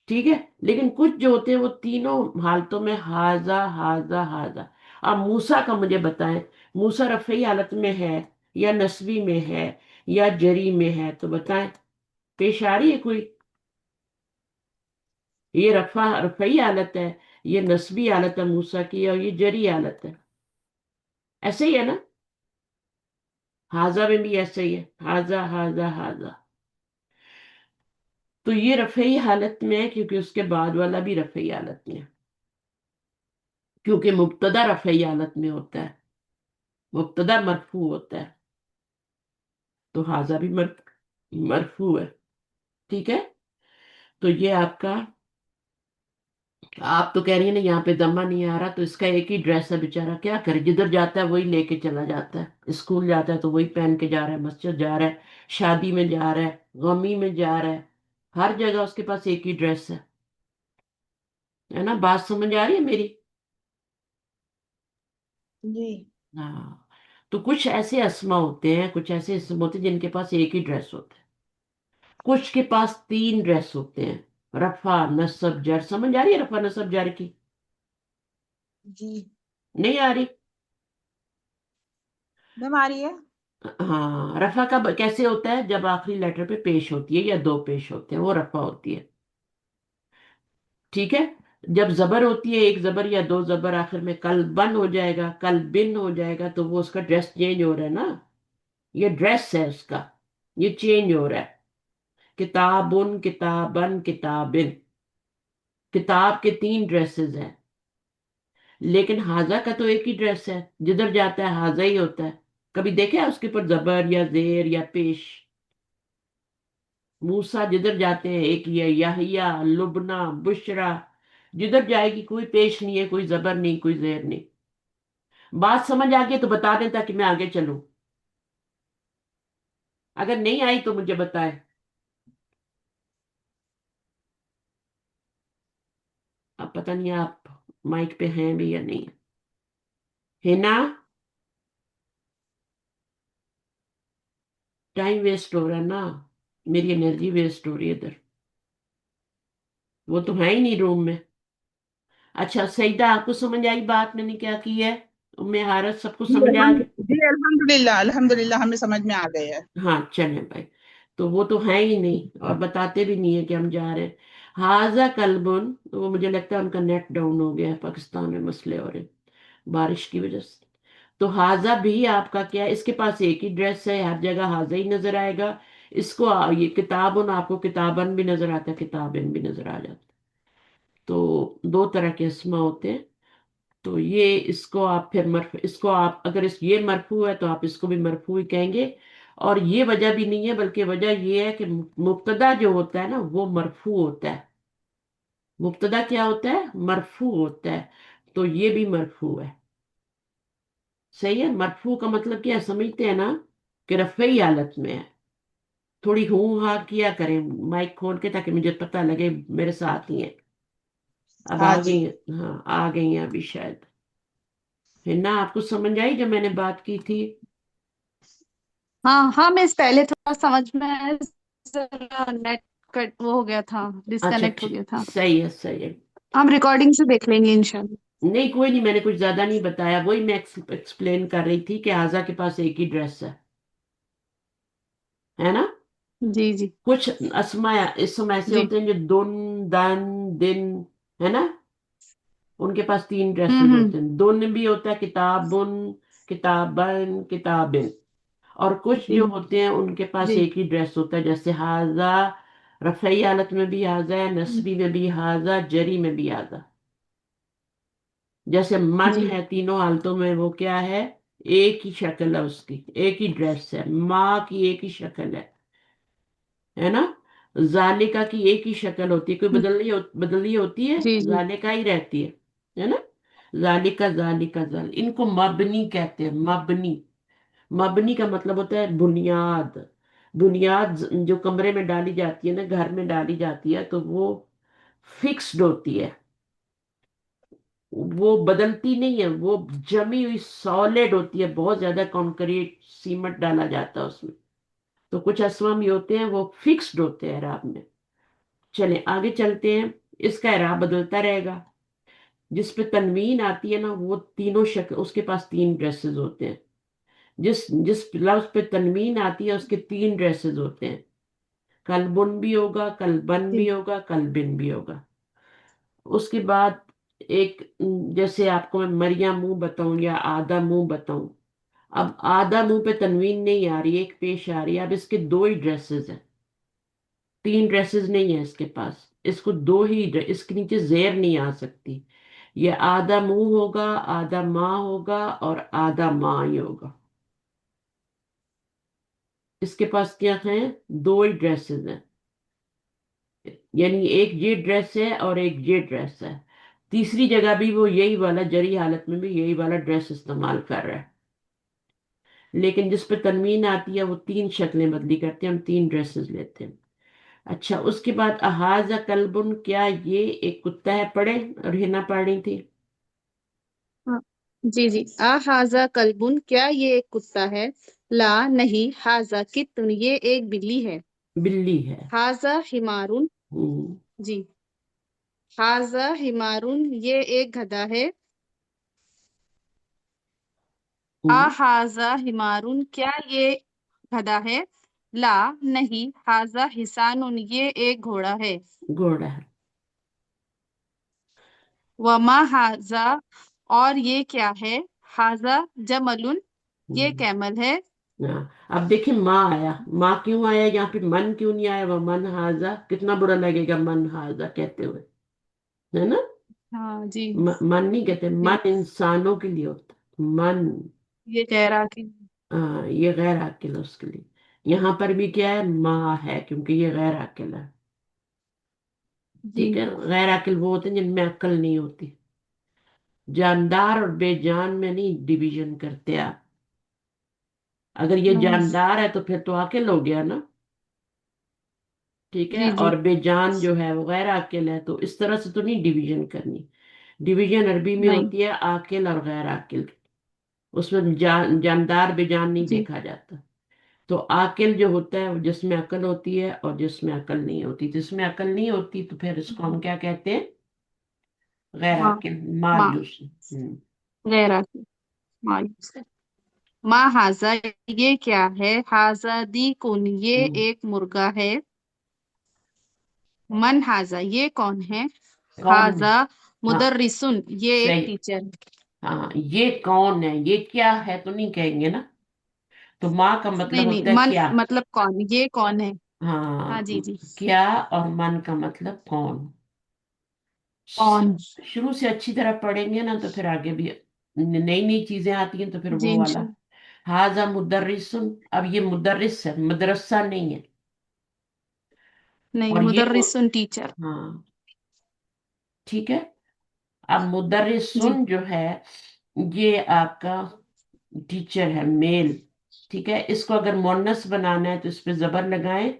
ठीक है, लेकिन कुछ जो होते हैं वो तीनों हालतों में हाजा हाजा हाजा। अब मूसा का मुझे बताएं, मूसा रफई हालत में है या नस्बी में है या जरी में है? तो बताएं, पेश आ रही है कोई? ये रफई हालत है, ये नस्बी हालत है मूसा की, और ये जरी हालत है। ऐसे ही है ना? हाजा में भी ऐसे ही है, हाजा हाजा हाजा। तो ये रफई हालत में है क्योंकि उसके बाद वाला भी रफई हालत में है, क्योंकि मुब्तदा रफई हालत में होता है, मुब्तदा मरफू होता है। तो हाजा भी मरफू है। ठीक है, तो ये आपका। आप तो कह रही है ना यहाँ पे दम्मा नहीं आ रहा, तो इसका एक ही ड्रेस है, बेचारा क्या करे, जिधर जाता है वही लेके चला जाता है। स्कूल जाता है तो वही पहन के जा रहा है, मस्जिद जा रहा है, शादी में जा रहा है, गमी में जा रहा है, हर जगह उसके पास एक ही ड्रेस है ना? बात समझ आ रही है मेरी? जी हाँ, तो कुछ ऐसे अस्मा होते हैं, कुछ ऐसे इसम होते हैं जिनके पास एक ही ड्रेस होता है, कुछ के पास तीन ड्रेस होते हैं। रफा नसब जर, समझ आ रही है रफा नसब जर की? जी नहीं आ रही? मैम आ रही है। हाँ, रफा का कैसे होता है? जब आखिरी लेटर पे पेश होती है या दो पेश होते हैं, वो रफा होती है। ठीक है, जब जबर होती है, एक जबर या दो जबर आखिर में, कल बन हो जाएगा, कल बिन हो जाएगा, तो वो उसका ड्रेस चेंज हो रहा है ना। ये ड्रेस है उसका, ये चेंज हो रहा है। किताबुन, किताबन, किताबिन, किताब के तीन ड्रेसेस हैं, लेकिन हाजा का तो एक ही ड्रेस है, जिधर जाता है हाजा ही होता है। कभी देखा है उसके ऊपर जबर या जेर या पेश? मूसा जिधर जाते हैं एक ही है, याहिया, लुबना, बुशरा, जिधर जाएगी कोई पेश नहीं है, कोई जबर नहीं, कोई जेर नहीं। बात समझ आ गई तो बता दें ताकि मैं आगे चलूं, अगर नहीं आई तो मुझे बताएं। अब पता नहीं आप माइक पे हैं भी या नहीं, है ना? टाइम वेस्ट हो रहा है ना, मेरी एनर्जी वेस्ट हो रही है इधर, वो तो है ही नहीं रूम में। अच्छा सईदा, आपको समझ आई बात मैंने क्या की है? उम्मे हारत, सबको जी समझ आ गया? जी अल्हम्दुलिल्लाह अल्हम्दुलिल्लाह हमें समझ में आ गए है। हाँ चले भाई, तो वो तो है ही नहीं और बताते भी नहीं है कि हम जा रहे हैं। हाजा कलबुन, तो वो मुझे लगता है उनका नेट डाउन हो गया है, पाकिस्तान में मसले हो रहे हैं बारिश की वजह से। तो हाजा भी आपका क्या है? इसके पास एक ही ड्रेस है, हर जगह हाजा ही नजर आएगा। इसको ये किताबुन, आपको किताबन भी नजर आता है, किताबिन भी नजर आ जाता है। तो दो तरह के इसमा होते हैं। तो ये इसको आप फिर इसको आप अगर ये मरफू है तो आप इसको भी मरफू ही कहेंगे। और ये वजह भी नहीं है, बल्कि वजह ये है कि मुब्तदा जो होता है ना वो मरफू होता है। मुब्तदा क्या होता है? मरफू होता है। तो ये भी मरफू है। सही है, मरफू का मतलब क्या है समझते हैं ना? कि रफ़ई हालत में है। थोड़ी हूँ हाँ किया करें माइक खोल के, ताकि मुझे पता लगे मेरे साथ ही है। अब हाँ आ जी गई हैं, हाँ आ गई हैं अभी शायद। है ना? आपको समझ आई जब मैंने बात की थी? हाँ हाँ, मैं इस पहले थोड़ा समझ में आया, जरा नेट कट वो हो गया था, अच्छा डिस्कनेक्ट हो गया था। सही है, सही है। हम रिकॉर्डिंग से देख लेंगे इंशाल्लाह। नहीं कोई नहीं, मैंने कुछ ज्यादा नहीं बताया, वही मैं एक्सप्लेन कर रही थी कि आजा के पास एक ही ड्रेस है ना? जी जी कुछ अस्मा इसम ऐसे जी। होते हैं जो दुन, दन, दिन, है ना, उनके पास 3 ड्रेसेस हम्म। होते हैं। दुन भी होता है किताबुन, किताबन, किताबिन। और कुछ जी जो होते हैं उनके पास जी एक ही ड्रेस होता है, जैसे हाजा, रफई हालत में भी हाजा है, नस्बी में भी हाजा, जरी में भी हाजा। जैसे मन जी है तीनों हालतों में, वो क्या है, एक ही शक्ल है उसकी, एक ही ड्रेस है, माँ की एक ही शक्ल है ना। जालिका की एक ही शक्ल होती है, कोई बदलनी होती है, जी जी जालिका ही रहती है ना। जालिका, जालिका, जाल, इनको मबनी कहते हैं, मबनी। मबनी का मतलब होता है बुनियाद। बुनियाद जो कमरे में डाली जाती है ना, घर में डाली जाती है, तो वो फिक्स्ड होती है, वो बदलती नहीं है, वो जमी हुई सॉलिड होती है, बहुत ज्यादा कंक्रीट सीमेंट डाला जाता है उसमें। तो कुछ असम होते हैं वो फिक्स्ड होते हैं इराब में। चले आगे चलते हैं। इसका इराब बदलता रहेगा। जिस पे तनवीन आती है ना, वो तीनों शक्ल, उसके पास 3 ड्रेसेस होते हैं। जिस जिस लफ्ज पे तनवीन आती है उसके 3 ड्रेसेस होते हैं। कलबुन भी होगा, कलबन भी जी होगा, कलबिन भी होगा। उसके बाद एक, जैसे आपको मैं मरिया मुंह बताऊं या आधा मुंह बताऊं। अब आधा मुंह पे तनवीन नहीं आ रही, एक पेश आ रही है, अब इसके 2 ही ड्रेसेस हैं, 3 ड्रेसेस नहीं है इसके पास। इसको 2 ही इसके नीचे जेर नहीं आ सकती। ये आधा मुंह होगा, आधा माँ होगा, और आधा माँ ही होगा। इसके पास क्या है, 2 ही ड्रेसेस हैं, यानी एक ये ड्रेस है और एक ये ड्रेस है। तीसरी जगह भी वो यही वाला, जरी हालत में भी यही वाला ड्रेस इस्तेमाल कर रहा है। लेकिन जिस पे तनवीन आती है वो 3 शक्लें बदली करते हैं, हम 3 ड्रेसेस लेते हैं। अच्छा, उसके बाद अहाजा कल्बुन, क्या ये एक कुत्ता है, पढ़े और हिना पढ़ रही थी। हाँ, जी जी। आ हाजा कल्बुन, क्या ये एक कुत्ता है? ला नहीं, हाजा कित्तुन, ये एक बिल्ली है। बिल्ली है। हाजा हिमारुन, हम्म। जी। हाजा हिमारुन, ये एक गधा है। आ हम्म, हाजा हिमारुन, क्या ये गधा है? ला नहीं, हाजा हिसानुन, ये एक घोड़ा है। घोड़ा है। वमा हाजा, और ये क्या है? हाजा जमलुन, ये हम्म, कैमल है। हाँ, अब देखिए माँ आया, माँ क्यों आया यहाँ पे, मन क्यों नहीं आया, वह मन हाजा, कितना बुरा लगेगा मन हाजा कहते हुए, है ना। हाँ जी मन नहीं कहते, जी। मन इंसानों के लिए होता है, मन। ये कह रहा कि हाँ, ये गैर अकिल है उसके लिए। यहाँ पर भी क्या है, माँ है, क्योंकि ये गैर अकिल है। जी ठीक है, गैर अकिल वो होते हैं जिनमें अक्ल नहीं होती। जानदार और बेजान में नहीं डिवीजन करते आप। अगर ये नहीं। जानदार है तो फिर तो अकिल हो गया ना। ठीक है, जी जी और बेजान जो है वो गैर अकिल है, तो इस तरह से तो नहीं डिवीजन करनी। डिवीजन अरबी में नहीं। होती है आकिल और गैर आकिल। उसमें जानदार बेजान नहीं जी देखा जाता। तो आकिल जो होता है वो जिसमें अकल होती है, और जिसमें अकल नहीं होती, जिसमें अकल नहीं होती तो फिर इसको हम क्या कहते हैं, गैर माँ। आकिल, माँ मायूस। गैर की मायूस है। माँ हाजा, ये क्या है? हाजा दी कुन, ये हम्म, एक मुर्गा है। मन हाजा, ये कौन है? कौन है। हाजा हाँ, मुदर्रिसुन, ये एक सही। टीचर है। हाँ, ये कौन है, ये क्या है तो नहीं कहेंगे ना। तो माँ का मतलब नहीं नहीं, होता है मन क्या। मतलब कौन, ये कौन है? हाँ हाँ, जी जी। क्या, और मन का मतलब कौन। कौन। शुरू से अच्छी तरह पढ़ेंगे ना तो फिर आगे भी नई नई चीजें आती हैं, तो फिर जी वो वाला। इंशाल्लाह। हाजा मुदर्रिसुन, अब ये मुदर्रिस है, मदरसा नहीं है। नहीं, और ये मुदर्रिसुन टीचर। हाँ, ठीक है। अब जी मुदर्रिसुन जो है, ये आपका टीचर है, मेल। ठीक है, इसको अगर मुअन्नस बनाना है तो इस पे जबर लगाएं,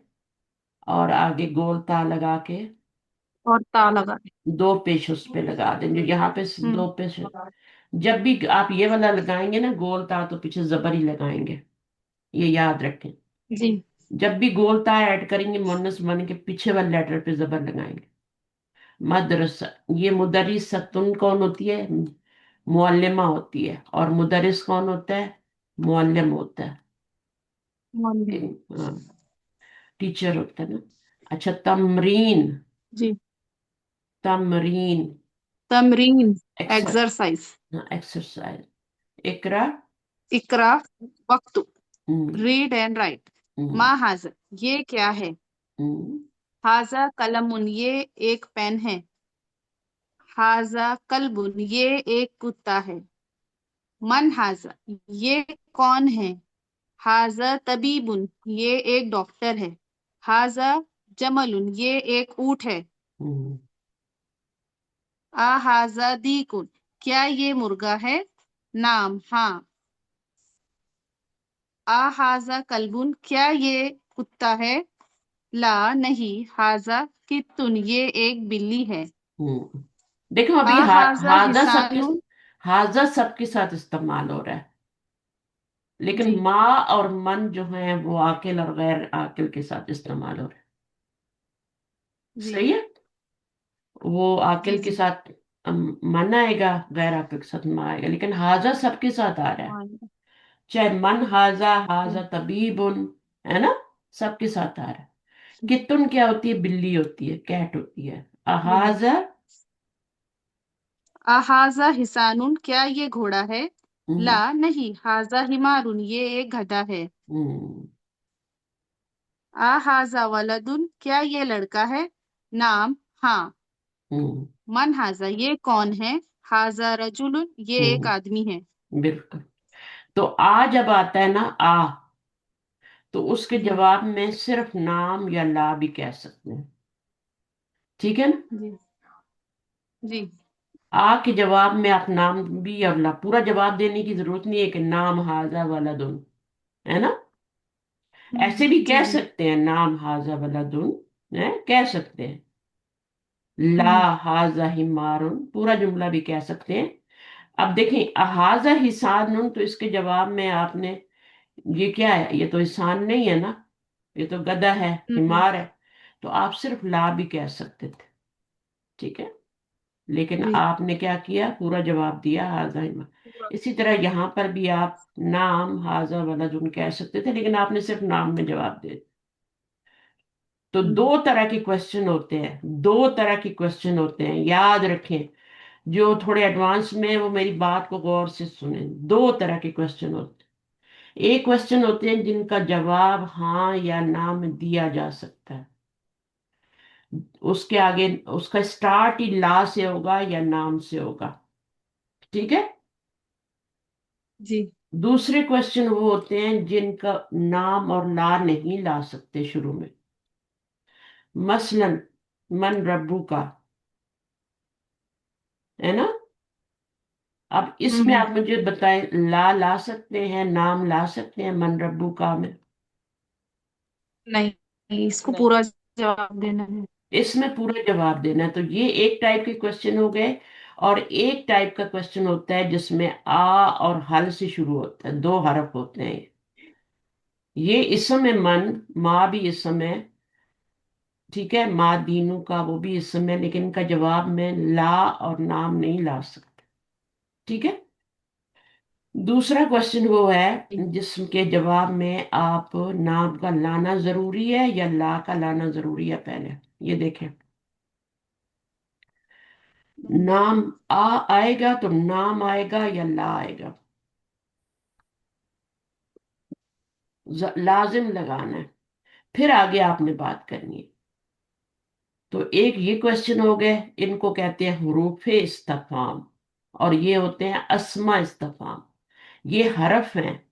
और आगे गोल ता लगा के और ता लगा है। 2 पेश उस पे लगा दें, जो यहाँ पे हम्म। 2 पेश। जब भी आप ये वाला लगाएंगे ना गोल ता, तो पीछे जबर ही लगाएंगे, ये याद रखें। जी जब भी गोल ता ऐड करेंगे मुअन्नस बन के, पीछे वाले लेटर पे जबर लगाएंगे। मदरसा, ये मुदर्रिसतुन कौन होती है, मुअल्लिमा होती है, और मुदर्रिस कौन होता है, मुअल्लिम होता है। मौलवी। हाँ, टीचर होता है ना। अच्छा, तमरीन, जी। तमरीन, तमरीन, एक्सर एक्सरसाइज। एक्सरसाइज। इकरा, इकरा, वक्त। हम्म, रीड एंड राइट। हम्म, मा हाजा, ये क्या है? हम्म, हाजा कलमुन, ये एक पेन है। हाजा कलबुन, ये एक कुत्ता है। मन हाजा, ये कौन है? हाजा तबीबुन, ये एक डॉक्टर है। हाजा जमलुन, ये एक ऊंट है। हम्म, आ हाजा दीकुन, क्या ये मुर्गा है? नाम, हाँ। आ हाजा कलबुन, क्या ये कुत्ता है? ला, नहीं। हाजा कित्तुन, ये एक बिल्ली है। हम्म। देखो आ अभी हाजा हिसानुन। हाजा सबके साथ इस्तेमाल हो रहा है, लेकिन जी माँ और मन जो है वो आकिल और गैर आकिल के साथ इस्तेमाल हो रहा है। जी सही है। वो जी आकिल के जी। साथ मन आएगा, गैर आकिल के साथ माँ आएगा, लेकिन हाजा सबके साथ आ रहा है। हाँ, चाहे मन हाजा, हाजा जी तबीबुन, है ना, सबके साथ आ रहा है। कितुन क्या होती है? बिल्ली होती है, कैट होती है। बिल्ली। अहाजा, आ हाजा हिसानुन, क्या ये घोड़ा है? ला, हम्म, नहीं। हाजा हिमारुन, ये एक गधा है। हम्म, आ हाजा वलदुन, क्या ये लड़का है? नाम, हाँ। हम्म, मन हाजा, ये कौन है? हाजा रजुलुन, ये एक आदमी है। बिल्कुल। तो आ जब आता है ना, आ, तो उसके जी जवाब में सिर्फ नाम या ला भी कह सकते हैं। ठीक है ना। जी जी। आ के जवाब में आप नाम भी और ला, पूरा जवाब देने की जरूरत नहीं है कि नाम हाजा वाला दुन, है ना। ऐसे भी जी कह जी। सकते हैं, नाम हाजा वाला दुन, है, कह सकते हैं। ला हम्म हाजा हिमारुन, पूरा जुमला भी कह सकते हैं। अब देखें, हाजा हिसानुन, तो इसके जवाब में आपने, ये क्या है? ये तो इंसान नहीं है ना, ये तो गधा है, हम्म, हिमार है। तो आप सिर्फ ला भी कह सकते थे, ठीक है। लेकिन जी। आपने क्या किया? पूरा जवाब दिया, हाजा हिमार। इसी तरह यहां पर भी आप नाम हाजा वलदुन कह सकते थे, लेकिन आपने सिर्फ नाम में जवाब दे दिया। तो दो हम्म, तरह के क्वेश्चन होते हैं, दो तरह के क्वेश्चन होते हैं, याद रखें। जो थोड़े एडवांस में हैं, वो मेरी बात को गौर से सुने। दो तरह के क्वेश्चन होते हैं। एक क्वेश्चन होते हैं जिनका जवाब हाँ या ना में दिया जा सकता है, उसके आगे उसका स्टार्ट ही ला से होगा या नाम से होगा, ठीक है। जी दूसरे क्वेश्चन वो होते हैं जिनका नाम और ला नहीं ला सकते शुरू में। मसलन, मन रब्बू का, है ना। अब इसमें हम्म। आप मुझे बताएं, ला ला सकते हैं, नाम ला सकते हैं मन रब्बू का में? नहीं, इसको पूरा जवाब देना है। इसमें पूरे जवाब देना है। तो ये एक टाइप के क्वेश्चन हो गए। और एक टाइप का क्वेश्चन होता है जिसमें आ और हल से शुरू होता है, दो हरफ होते हैं। ये इसम है मन, माँ भी इसम है, ठीक है, माँ दीनू का वो भी इसम है, लेकिन इनका जवाब में ला और नाम नहीं ला सकते, ठीक है। दूसरा क्वेश्चन वो है जिसके जवाब में आप नाम का लाना जरूरी है या ला का लाना जरूरी है पहले, ये देखें। नाम आ आएगा तो नाम आएगा या ला आएगा? लाजिम लगाना है, फिर आगे आपने बात करनी है। तो एक ये क्वेश्चन हो गए, इनको कहते हैं हुरूफे इस्तफाम, और ये होते हैं अस्मा इस्तफाम। ये हरफ हैं,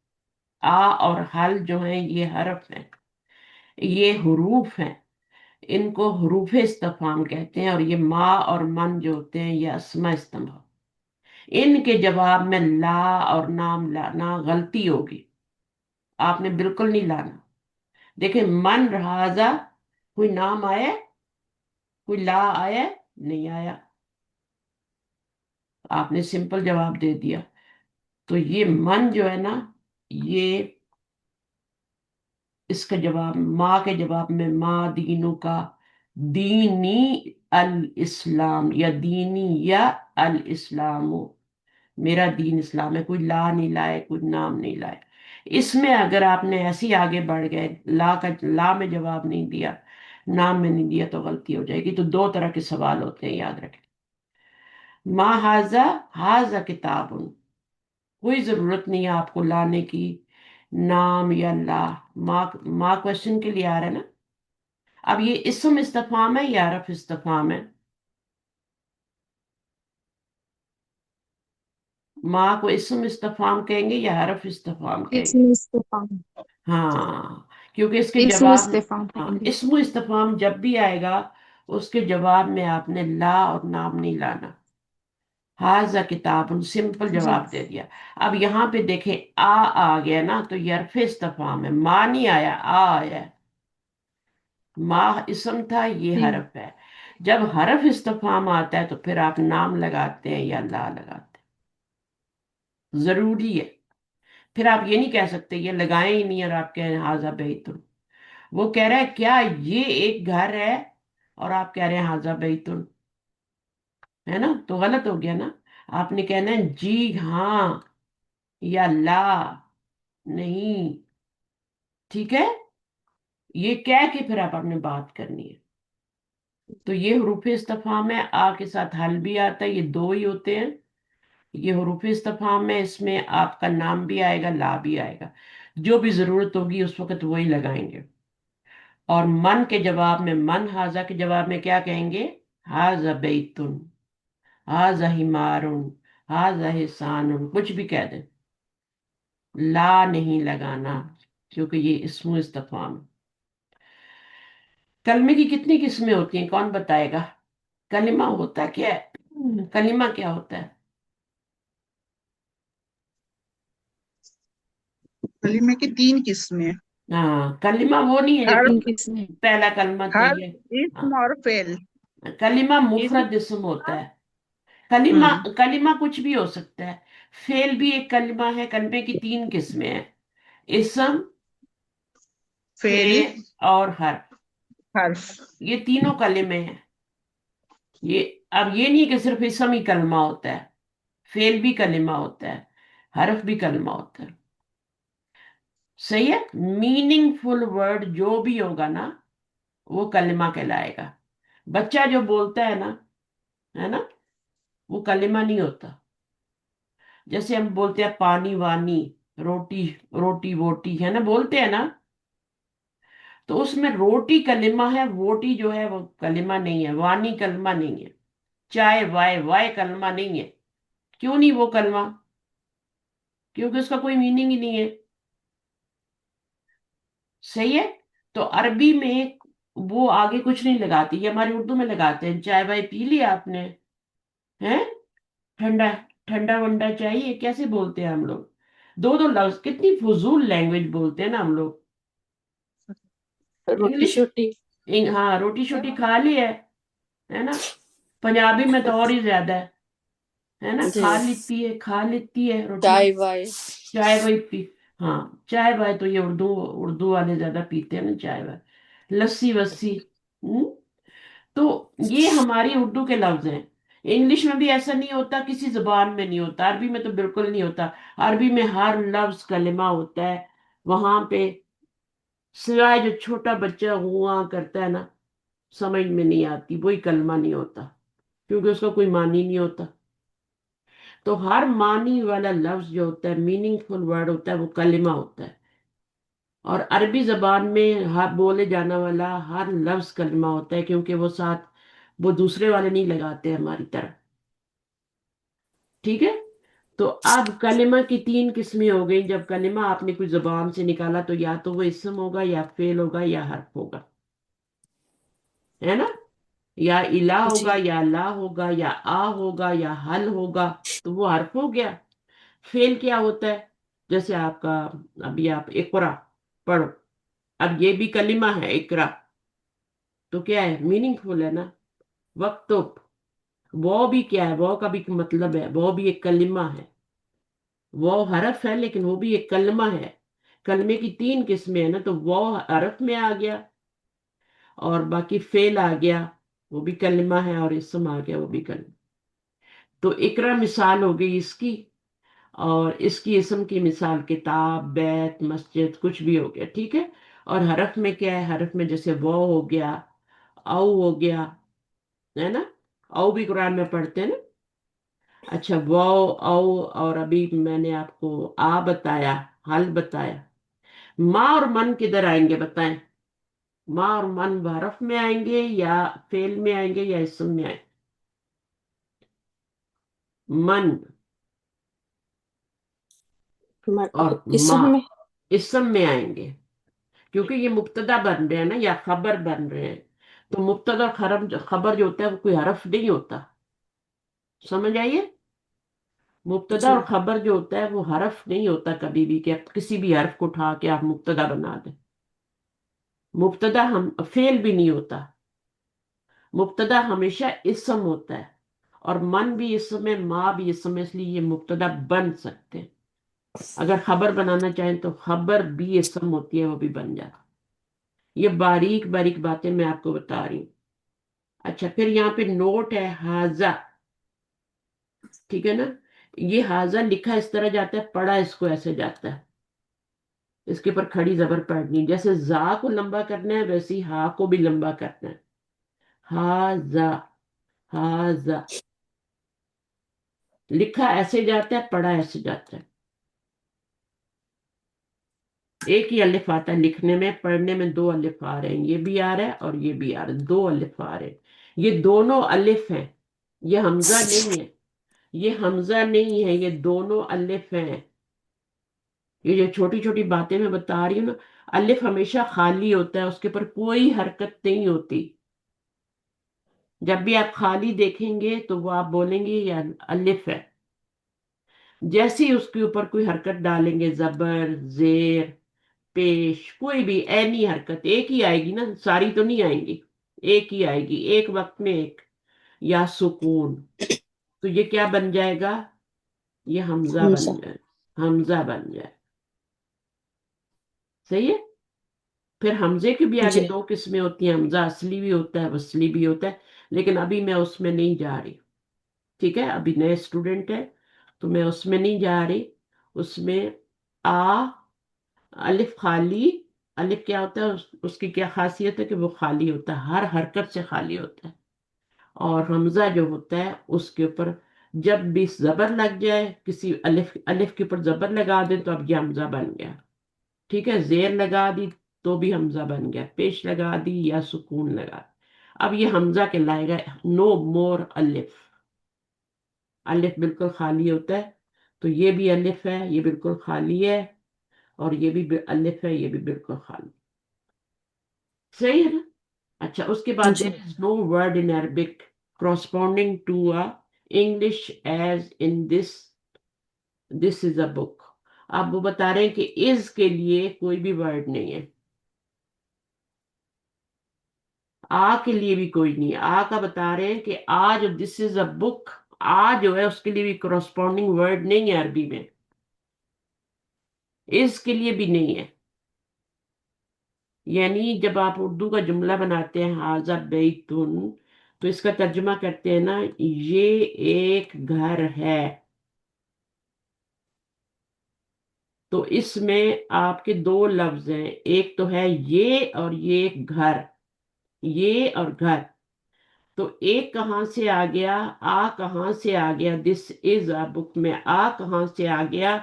आ और हल जो हैं ये हरफ हैं, ये हुरूफ हैं, इनको हुरूफे इस्तफाम कहते हैं। और ये माँ और मन जो होते हैं ये अस्मा इस्तफाम। इनके जवाब में ला और नाम लाना गलती होगी, आपने बिल्कुल नहीं लाना। देखिए, मन रहाजा, कोई नाम आया? कोई ला आया? नहीं आया, आपने सिंपल जवाब दे दिया। तो ये मन जो है ना, ये, इसका जवाब माँ के जवाब में माँ दीनू का, दीनी अल इस्लाम या दीनी या अल इस्लाम, मेरा दीन इस्लाम है। कोई ला नहीं लाए, कोई नाम नहीं लाए। اس میں اگر آپ نے ایسے ہی آگے بڑھ گئے، لا میں جواب نہیں دیا، نام میں نہیں دیا، تو غلطی ہو جائے گی۔ تو دو طرح کے سوال ہوتے ہیں، یاد رکھیں۔ ما حاضا، حاضا کتاب، کوئی ضرورت نہیں ہے آپ کو لانے کی نام یا لا۔ ما کوشچن کے لیے آ رہا ہے نا۔ اب یہ اسم استفہام ہے یا حرف استفہام ہے؟ ماں کو اسم استفہام کہیں گے یا حرف استفہام کہیں گے؟ اسم استفام، ہاں، کیونکہ اس کے اسم جواب میں، استفام ہاں، کہیں گے۔ اسم استفہام جب بھی آئے گا اس کے جواب میں آپ نے لا اور نام نہیں لانا۔ حاضہ کتاب، سمپل جی جواب دے دیا۔ اب یہاں پہ دیکھیں آ گیا نا، تو یہ حرف استفہام ہے، ماں نہیں آیا، آیا ہے۔ ماں اسم تھا، یہ جی حرف ہے۔ جب حرف استفہام آتا ہے تو پھر آپ نام لگاتے ہیں یا لا لگاتے ہیں، ضروری ہے۔ پھر آپ یہ نہیں کہہ سکتے یہ لگائیں ہی نہیں اور آپ کہیں حاضہ بیتن۔ وہ کہہ رہا ہے کیا یہ ایک گھر ہے، اور آپ کہہ رہے ہیں حاضہ بیتن، ہے نا؟ تو غلط ہو گیا نا۔ آپ نے کہنا ہے جی ہاں یا لا نہیں، ٹھیک ہے؟ یہ کہہ کے پھر آپ اپنے بات کرنی ہے۔ تو یہ حروف استفہام ہے، آ کے ساتھ حل بھی آتا ہے، یہ دو ہی ہوتے ہیں۔ یہ حروف استفہام ہے، اس میں آپ کا نام بھی آئے گا، لا بھی آئے گا، جو بھی ضرورت ہوگی اس وقت وہی لگائیں گے۔ اور من کے جواب میں، من حاضہ کے جواب میں کیا کہیں گے؟ حاضہ بیتن، حاضہ حمارن، حاضہ حسان، کچھ بھی کہہ دیں، لا نہیں لگانا، کیونکہ یہ اسم استفہام ہے۔ کلمے کی کتنی قسمیں ہوتی ہیں، کون بتائے گا؟ کلمہ ہوتا کیا ہے؟ کلمہ کیا ہوتا ہے؟ کلمے کی 3 قسمیں، ہاں، کلمہ وہ نہیں ہے جو حرف، تین قسمیں۔ پہلا کلمہ حرف، چاہیے۔ ہاں، اسم اور فعل۔ کلمہ اسم، مفرد اسم ہوتا ہے۔ کلمہ، ہوں، کلمہ کچھ بھی ہو سکتا ہے۔ فعل بھی ایک کلمہ ہے۔ کلمے کی 3 قسمیں ہیں، اسم، فعل، فعل اور حرف۔ حرف۔ یہ تینوں کلمے ہیں۔ یہ اب یہ نہیں کہ صرف اسم ہی کلمہ ہوتا ہے، فعل بھی کلمہ ہوتا ہے، حرف بھی کلمہ ہوتا ہے۔ صحیح ہے؟ میننگ فل ورڈ جو بھی ہوگا نا وہ کلمہ کہلائے گا۔ بچہ جو بولتا ہے نا، وہ کلمہ نہیں ہوتا۔ جیسے ہم بولتے ہیں پانی وانی، روٹی روٹی ووٹی، ہے نا، بولتے ہیں نا، تو اس میں روٹی کلمہ ہے، ووٹی جو ہے وہ کلمہ نہیں ہے، وانی کلمہ نہیں ہے، چائے وائے، وائے کلمہ نہیں ہے۔ کیوں نہیں وہ کلمہ؟ کیونکہ اس کا کوئی میننگ ہی نہیں ہے۔ صحیح ہے؟ تو عربی میں وہ آگے کچھ نہیں لگاتی، یہ ہماری اردو میں لگاتے ہیں، چائے وائے پی لی آپ نے، ہیں؟ ٹھنڈا، ٹھنڈا ونڈا چاہیے، کیسے بولتے ہیں ہم لوگ؟ دو دو لفظ، کتنی فضول لینگویج بولتے ہیں نا ہم لوگ۔ روٹی انگلش، شوٹی، ہاں، روٹی شوٹی کھا لی ہے نا؟ پنجابی میں تو اور ہی زیادہ ہے نا، جی، کھا لیتی ہے، کھا لیتی ہے روٹی، چائے وائے، چائے وہی پی، ہاں، چائے وائے تو یہ اردو والے زیادہ پیتے ہیں نا چائے وائے، لسی وسی، ہم؟ تو یہ ہماری اردو کے لفظ ہیں۔ انگلش میں بھی ایسا نہیں ہوتا، کسی زبان میں نہیں ہوتا، عربی میں تو بالکل نہیں ہوتا۔ عربی میں ہر لفظ کلمہ ہوتا ہے وہاں پہ، سوائے جو چھوٹا بچہ ہوا کرتا ہے نا، سمجھ میں نہیں آتی، وہی کلمہ نہیں ہوتا، کیونکہ اس کا کوئی معنی نہیں ہوتا۔ تو ہر معنی والا لفظ جو ہوتا ہے، میننگ فل ورڈ ہوتا ہے، وہ کلمہ ہوتا ہے۔ اور عربی زبان میں بولے جانا والا ہر لفظ کلمہ ہوتا ہے، کیونکہ وہ ساتھ وہ دوسرے والے نہیں لگاتے ہماری طرح، ٹھیک ہے؟ تو اب کلمہ کی 3 قسمیں ہو گئی۔ جب کلمہ آپ نے کوئی زبان سے نکالا تو یا تو وہ اسم ہوگا یا فعل ہوگا یا حرف ہوگا، ہے نا؟ یا الہ جی، ہوگا یا لا ہوگا یا آ ہوگا یا حل ہوگا، تو وہ حرف ہو گیا۔ فعل کیا ہوتا ہے؟ جیسے آپ کا، ابھی آپ اقرا پڑھو، اب یہ بھی کلمہ ہے اقرا، تو کیا ہے؟ میننگ فل ہے نا، وقت، وہ بھی کیا ہے؟ وہ کا بھی مطلب ہے، وہ بھی ایک کلمہ ہے، وہ حرف ہے لیکن وہ بھی ایک کلمہ ہے۔ کلمے کی 3 قسمیں ہیں نا، تو وہ حرف میں آ گیا، اور باقی فعل آ گیا، وہ بھی کلمہ ہے، اور اسم آ گیا، وہ بھی کلمہ۔ تو اقرا مثال ہو گئی اس کی، اور اس کی اسم کی مثال کتاب، بیت، مسجد، کچھ بھی ہو گیا، ٹھیک ہے. اور حرف میں کیا ہے؟ حرف میں جیسے وہ ہو گیا، او ہو گیا، ہے نا. او بھی قرآن میں پڑھتے ہیں نا. اچھا، وہ، او، اور ابھی میں نے آپ کو آ بتایا، حل بتایا. ماں اور من کدھر آئیں گے بتائیں؟ ماں اور من حرف میں آئیں گے یا فعل میں آئیں گے یا اسم میں آئیں گے؟ من اور اسم ماں میں اسم میں آئیں گے، کیونکہ یہ مبتدا بن رہے ہیں نا یا خبر بن رہے ہیں. تو مبتدا اور خبر جو ہوتا ہے وہ کوئی حرف نہیں ہوتا. سمجھ آئیے؟ مبتدا جی اور خبر جو ہوتا ہے وہ حرف نہیں ہوتا کبھی بھی کہ آپ کسی بھی حرف کو اٹھا کے آپ مبتدا بنا دیں. مبتدا ہم فعل بھی نہیں ہوتا. مبتدا ہمیشہ اسم ہوتا ہے، اور من بھی اسم ہے، ماں بھی اسم ہے، اس لیے یہ مبتدا بن سکتے ہیں. اگر خبر بنانا چاہیں تو خبر بھی اسم ہوتی ہے، وہ بھی بن جاتا. یہ باریک باریک باتیں میں آپ کو بتا رہی ہوں. اچھا، پھر یہاں پہ نوٹ ہے حاضہ، ٹھیک ہے نا. یہ حاضہ لکھا اس طرح جاتا ہے، پڑھا اس کو ایسے جاتا ہے. اس کے اوپر کھڑی زبر پڑھنی، جیسے زا کو لمبا کرنا ہے ویسے ہی ہا کو بھی لمبا کرنا ہے. حاضہ، حاضہ لکھا ایسے جاتا ہے، پڑھا ایسے جاتا ہے. ایک ہی الف آتا ہے لکھنے میں، پڑھنے میں دو الف آ رہے ہیں. یہ بھی آ رہا ہے اور یہ بھی آ رہا ہے، دو الف آ رہے ہیں. یہ دونوں الف ہیں، یہ حمزہ نہیں ہے. یہ حمزہ نہیں ہے، یہ دونوں الف ہیں. یہ جو چھوٹی چھوٹی باتیں میں بتا رہی ہوں نا، الف ہمیشہ خالی ہوتا ہے، اس کے اوپر کوئی حرکت نہیں ہوتی. جب بھی آپ خالی دیکھیں گے تو وہ آپ بولیں گے یہ الف ہے. جیسے ہی اس کے اوپر کوئی حرکت ڈالیں گے، زبر، زیر، پیش، کوئی بھی اینی حرکت ایک ہی آئے گی نا، ساری تو نہیں آئیں گی، ایک ہی آئے گی ایک وقت میں ایک. یا سکون، تو یہ کیا بن جائے گا؟ یہ حمزہ حمزہ بن جائے، حمزہ بن جائے. صحیح ہے. پھر حمزے کی بھی آگے جی دو قسمیں ہوتی ہیں، حمزہ اصلی بھی ہوتا ہے، وصلی بھی ہوتا ہے، لیکن ابھی میں اس میں نہیں جا رہی. ٹھیک ہے، ابھی نئے اسٹوڈنٹ ہے تو میں اس میں نہیں جا رہی. اس میں آ، الف خالی. الف کیا ہوتا ہے؟ اس کی کیا خاصیت ہے کہ وہ خالی ہوتا ہے، ہر حرکت سے خالی ہوتا ہے. اور حمزہ جو ہوتا ہے اس کے اوپر جب بھی زبر لگ جائے، کسی الف کے اوپر زبر لگا دیں تو اب یہ حمزہ بن گیا. ٹھیک ہے، زیر لگا دی تو بھی حمزہ بن گیا، پیش لگا دی یا سکون لگا دی. اب یہ حمزہ کہلائے گا. نو مور الف. الف بالکل خالی ہوتا ہے، تو یہ بھی الف ہے، یہ بالکل خالی ہے، اور یہ بھی الف ہے، یہ بھی بالکل خالی. صحیح ہے نا. اچھا، اس کے بعد جی there is no word in Arabic corresponding to a English as in this is a book. آپ وہ بتا رہے ہیں کہ is کے لیے کوئی بھی ورڈ نہیں ہے. آ کے لیے بھی کوئی نہیں ہے. آ کا بتا رہے ہیں کہ آ جو دس از اے بک، آ جو ہے اس کے لیے بھی کرسپونڈنگ ورڈ نہیں ہے عربی میں. اس کے لیے بھی نہیں ہے. یعنی جب آپ اردو کا جملہ بناتے ہیں حاذا بیتن، تو اس کا ترجمہ کرتے ہیں نا، یہ ایک گھر ہے. تو اس میں آپ کے دو لفظ ہیں، ایک تو ہے یہ اور یہ ایک گھر. یہ اور گھر. تو ایک کہاں سے آ گیا؟ آ کہاں سے آ گیا؟ دس از اے بک میں آ کہاں سے آ گیا؟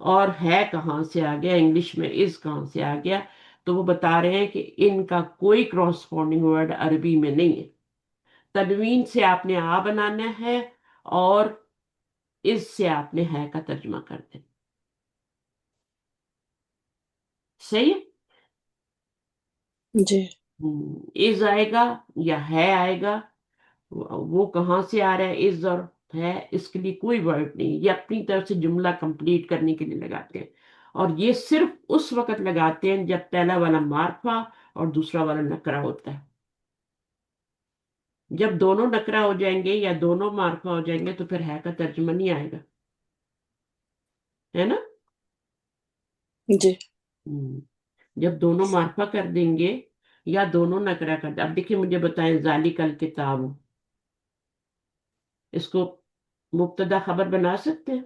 اور ہے کہاں سے آ گیا؟ انگلش میں از کہاں سے آ گیا؟ تو وہ بتا رہے ہیں کہ ان کا کوئی کراسپونڈنگ ورڈ عربی میں نہیں ہے. تنوین سے آپ نے آ بنانا ہے، اور اس سے آپ نے ہے کا ترجمہ کر دینا. صحیح ہے. جی از آئے گا یا ہے آئے گا، وہ کہاں سے آ رہا ہے؟ از اور ہے، اس کے لیے کوئی ورڈ نہیں. یہ اپنی طرف سے جملہ کمپلیٹ کرنے کے لیے لگاتے ہیں، اور یہ صرف اس وقت لگاتے ہیں جب پہلا والا معرفہ اور دوسرا والا نکرہ ہوتا ہے. جب دونوں نکرہ ہو جائیں گے یا دونوں معرفہ ہو جائیں گے تو پھر ہے کا ترجمہ نہیں آئے گا، ہے نا. جی ہم، جب دونوں معرفہ کر دیں گے یا دونوں نکرہ کر دیں. اب دیکھیں، مجھے بتائیں، ذالک الکتاب، اس کو مبتدا خبر بنا سکتے ہیں؟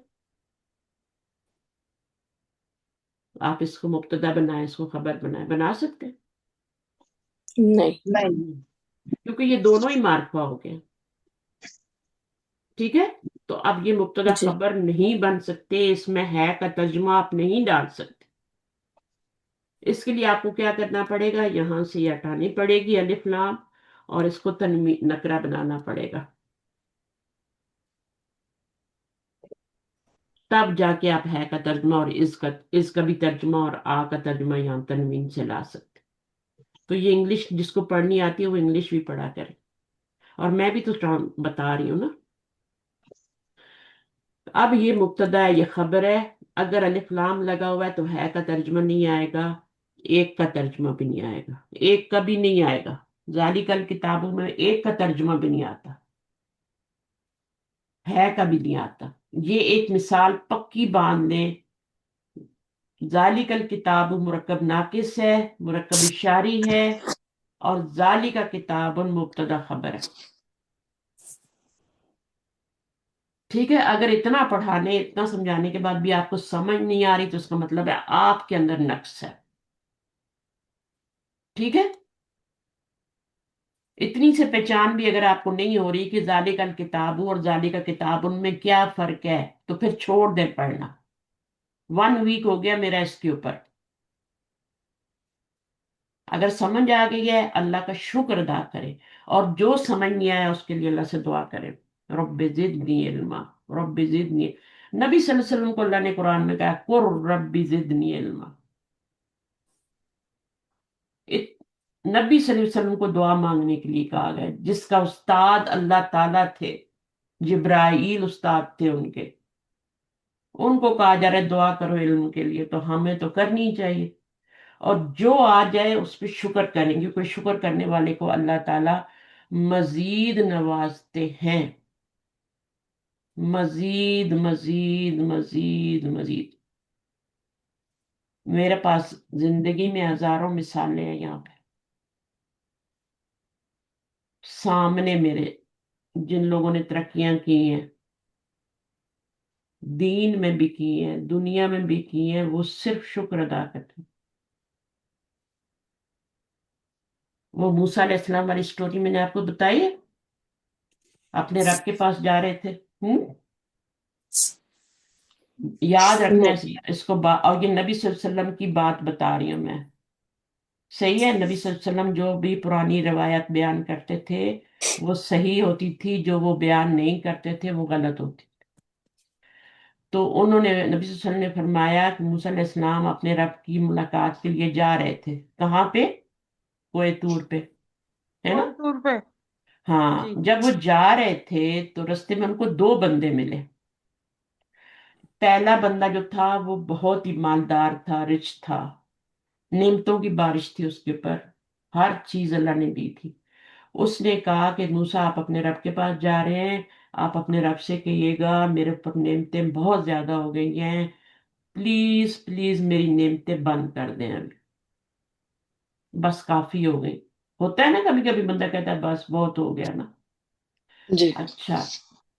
आप इसको मुब्तदा बनाए, इसको खबर बनाए, बना सकते हैं? नहीं। नहीं। क्योंकि ये दोनों ही मार्फा हो गए। ठीक है, तो अब ये मुब्तदा जी। खबर नहीं बन सकते, इसमें है का तर्जुमा आप नहीं डाल सकते। इसके लिए आपको क्या करना पड़ेगा, यहां से ये हटानी पड़ेगी अलिफ लाम, और इसको तनवी नकरा बनाना पड़ेगा, तब जाके आप है का तर्जुमा और इसका भी तर्जुमा और आ का तर्जुमा यहाँ तनवीन से ला सकते। तो ये इंग्लिश जिसको पढ़नी आती है वो इंग्लिश भी पढ़ा करे, और मैं भी तो बता रही हूँ ना। अब ये मुब्तदा है, ये खबर है। अगर अलिफ लाम लगा हुआ है तो है का तर्जुमा नहीं आएगा, एक का तर्जुमा भी नहीं आएगा, एक का भी नहीं आएगा। जालिकल किताबों में एक का तर्जुमा भी नहीं आता, है का भी नहीं आता। ये एक मिसाल पक्की बांध लें, जालिकल किताब मुरक्कब नाकिस है, मुरक्कब इशारी है, और जालिका किताब मुब्तदा खबर है। ठीक है, अगर इतना पढ़ाने इतना समझाने के बाद भी आपको समझ नहीं आ रही तो उसका मतलब है आपके अंदर नक्स है। ठीक है, इतनी से पहचान भी अगर आपको नहीं हो रही कि जालिकल किताबु और जालिका किताब उनमें क्या फर्क है, तो फिर छोड़ दे पढ़ना। 1 वीक हो गया मेरा इसके ऊपर। अगर समझ आ गई है अल्लाह का शुक्र अदा करें, और जो समझ नहीं आया उसके लिए अल्लाह से दुआ करें, रब्बि जिदनी इल्मा, रब्बि जिदनी। नबी सल्लल्लाहु अलैहि वसल्लम को अल्लाह ने कुरान में कहा कुर रब्बि जिदनी इल्मा। इत- नबी सल्लल्लाहु अलैहि वसल्लम को दुआ मांगने के लिए कहा गया, जिसका उस्ताद अल्लाह ताला थे, जिब्राइल उस्ताद थे उनके, उनको कहा जा रहा है दुआ करो इल्म के लिए, तो हमें तो करनी ही चाहिए। और जो आ जाए उस पर शुक्र करेंगे, क्योंकि शुक्र करने वाले को अल्लाह ताला मजीद नवाजते हैं, मजीद मजीद मजीद मजीद। मेरे पास जिंदगी में हजारों मिसालें हैं यहाँ पे सामने मेरे, जिन लोगों ने तरक्कियां की हैं, दीन में भी की हैं, दुनिया में भी की हैं, वो सिर्फ शुक्र अदा करते हैं। वो मूसा अलैहिस्सलाम वाली स्टोरी मैंने आपको बताई है, अपने रब के पास जा रहे थे। याद रखना नहीं। है इसको और ये नबी सल्लल्लाहु अलैहि वसल्लम की बात बता रही हूँ मैं। सही है, नबी सल्लल्लाहु अलैहि वसल्लम जो भी पुरानी रवायत बयान करते थे वो सही होती थी, जो वो बयान नहीं करते थे वो गलत होती। तो उन्होंने, नबी सल्लल्लाहु अलैहि वसल्लम ने फरमाया कि मूसा अलैहिस्सलाम अपने रब की मुलाकात के लिए जा रहे थे, कहाँ पे, कोहे तूर पे, है ना। और टूर पे। हाँ, जी। जब वो जा रहे थे तो रास्ते में उनको दो बंदे मिले। पहला बंदा जो था वो बहुत ही मालदार था, रिच था, नेमतों की बारिश थी उसके ऊपर, हर चीज अल्लाह ने दी थी। उसने कहा कि मूसा आप अपने रब के पास जा रहे हैं, आप अपने रब से कहिएगा मेरे ऊपर नेमतें बहुत ज्यादा हो गई हैं, प्लीज प्लीज मेरी नेमतें बंद कर दें अभी, बस काफी हो गई। होता है ना, कभी कभी बंदा कहता है बस बहुत हो गया ना। जी। अच्छा,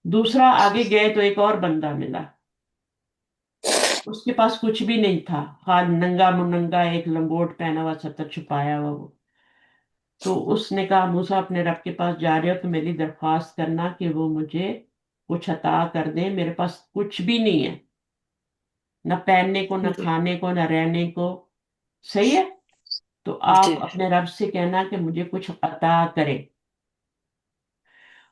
दूसरा आगे गए तो एक और बंदा मिला, उसके पास कुछ भी नहीं था, खाली नंगा मुनंगा एक लंगोट पहना हुआ, सतर छुपाया हुआ वो। तो उसने कहा मूसा अपने रब के पास जा रहे हो तो मेरी दरख्वास्त करना कि वो मुझे कुछ अता कर दे, मेरे पास कुछ भी नहीं है, न पहनने को, न जी। खाने को, न रहने को। सही है, तो आप जी। अपने रब से कहना कि मुझे कुछ अता करे।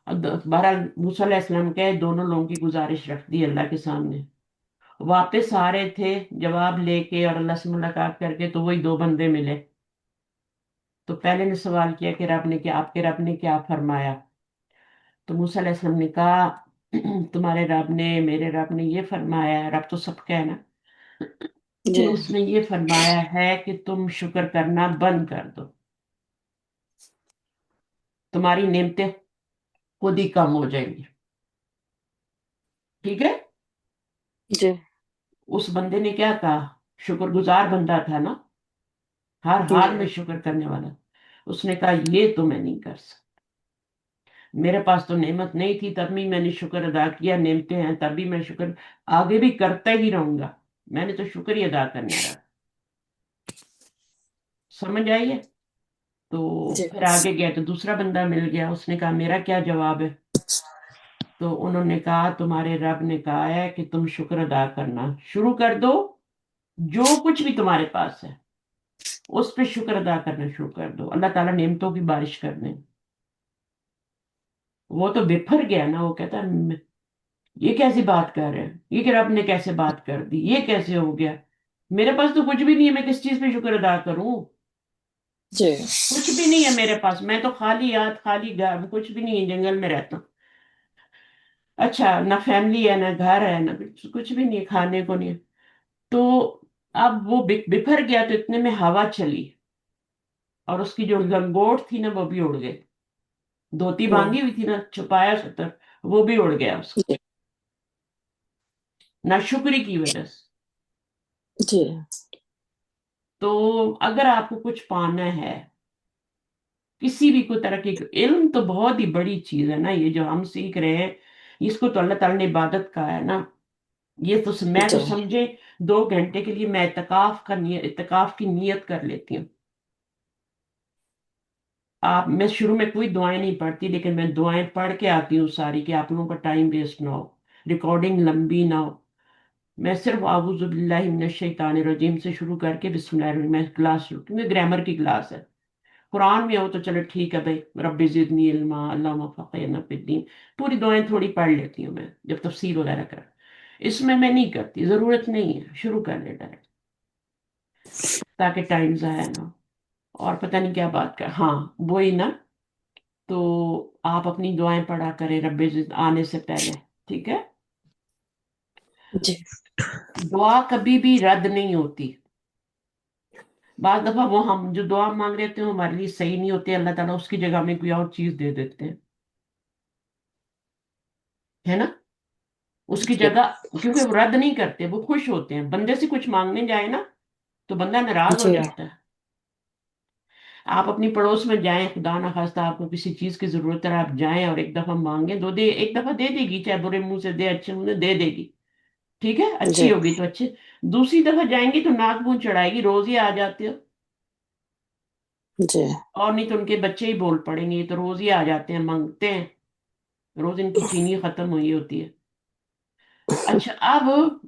बहरहाल मूसा अलैहिस्सलाम के दोनों लोगों की गुजारिश रख दी अल्लाह के सामने, वापस आ रहे थे जवाब लेके और अल्लाह से मुलाकात करके, तो वही दो बंदे मिले। तो पहले ने सवाल किया कि रब ने क्या, आपके रब ने क्या फरमाया। तो मूसा अलैहिस्सलाम ने कहा तुम्हारे रब ने, मेरे रब ने ये फरमाया है, रब तो सबका है ना, जी। उसने ये फरमाया है कि तुम शुक्र करना बंद कर दो, तुम्हारी नेमतें खुद ही कम हो जाएंगी। ठीक है, जी। उस बंदे ने क्या कहा, शुक्रगुजार बंदा था ना, हर जी। हाल में शुक्र करने वाला। उसने कहा ये तो मैं नहीं कर सकता, मेरे पास तो नेमत नहीं थी तब भी मैंने शुक्र अदा किया, नेमतें हैं तब भी मैं शुक्र आगे भी करता ही रहूंगा, मैंने तो शुक्र ही अदा करना रहा। समझ आई है? तो जी फिर आगे गया तो दूसरा बंदा मिल गया, उसने कहा मेरा क्या जवाब है? तो उन्होंने कहा तुम्हारे रब ने कहा है कि तुम शुक्र अदा करना शुरू कर दो, जो कुछ भी तुम्हारे पास है उस पे शुक्र अदा करना शुरू कर दो, अल्लाह ताला नेमतों की बारिश कर दे। वो तो बिफर गया ना, वो कहता ये कैसी बात कर रहे हैं, ये कि रब ने कैसे बात कर दी, ये कैसे हो गया, मेरे पास तो कुछ भी नहीं है, मैं किस चीज पे शुक्र अदा करूं? जी कुछ भी नहीं है मेरे पास, मैं तो खाली हाथ खाली घर, कुछ भी नहीं है, जंगल में रहता हूँ। अच्छा, ना फैमिली है ना घर है ना कुछ भी नहीं है, खाने को नहीं है। तो अब वो बिफर गया तो इतने में हवा चली और उसकी जो लंगोट थी ना वो भी उड़ गई, धोती ओ, बांधी हुई थी ना छुपाया सतर, वो भी उड़ गया उसका, जी नाशुक्री की वजह से। जी तो अगर आपको कुछ पाना है, किसी भी कोई तरह की, इल्म तो बहुत ही बड़ी चीज है ना, ये जो हम सीख रहे हैं इसको तो अल्लाह ताला ने इबादत का है ना। ये तो मैं तो जी समझे 2 घंटे के लिए मैं इतकाफ की नियत कर लेती हूँ। मैं शुरू में कोई दुआएं नहीं पढ़ती, लेकिन मैं दुआएं पढ़ के आती हूँ सारी, कि आप लोगों का टाइम वेस्ट ना हो, रिकॉर्डिंग लंबी ना हो। मैं सिर्फ आऊज़ु बिल्लाहि मिनश शैतानिर रजीम से शुरू करके बिस्मिल्लाहिर्रहमानिर्रहीम, मैं क्लास शुरू, क्योंकि ग्रामर की क्लास है। कुरान में हो तो चलो ठीक है भाई, रब्बी ज़िदनी इल्मा अल्लाहुम्मा फ़क़िहना फ़िद्दीन, पूरी दुआएं थोड़ी पढ़ लेती हूँ मैं जब तफसीर वगैरह कर। इसमें मैं नहीं करती, जरूरत नहीं है, शुरू कर ले डायरेक्ट, ताकि टाइम जाया ना हो। और पता नहीं क्या बात कर, हाँ वही ना। तो आप अपनी दुआएं पढ़ा करें रब्बे जिद आने से पहले, ठीक है? जी दुआ कभी भी रद्द नहीं होती। बाद दफा वो हम जो दुआ मांग रहे थे वो हमारे लिए सही नहीं होते, अल्लाह ताला उसकी जगह में कोई और चीज दे देते हैं, है ना? उसकी जी जगह, क्योंकि वो रद्द नहीं करते, वो खुश होते हैं। बंदे से कुछ मांगने जाए ना तो बंदा नाराज हो जी जाता है। आप अपनी पड़ोस में जाएं, खुदा ना खास्ता आपको किसी चीज की जरूरत है, आप जाएं और एक दफा मांगे, एक दफा दे देगी, चाहे बुरे मुंह से दे अच्छे मुंह से दे देगी, ठीक है, अच्छी जी होगी तो अच्छे। दूसरी दफा जाएंगी तो नाक मुंह चढ़ाएगी, रोज ही आ जाते हो, जी और नहीं तो उनके बच्चे ही बोल पड़ेंगे, ये तो रोज ही आ जाते हैं मांगते हैं, रोज इनकी चीनी खत्म हुई होती है। अच्छा, अब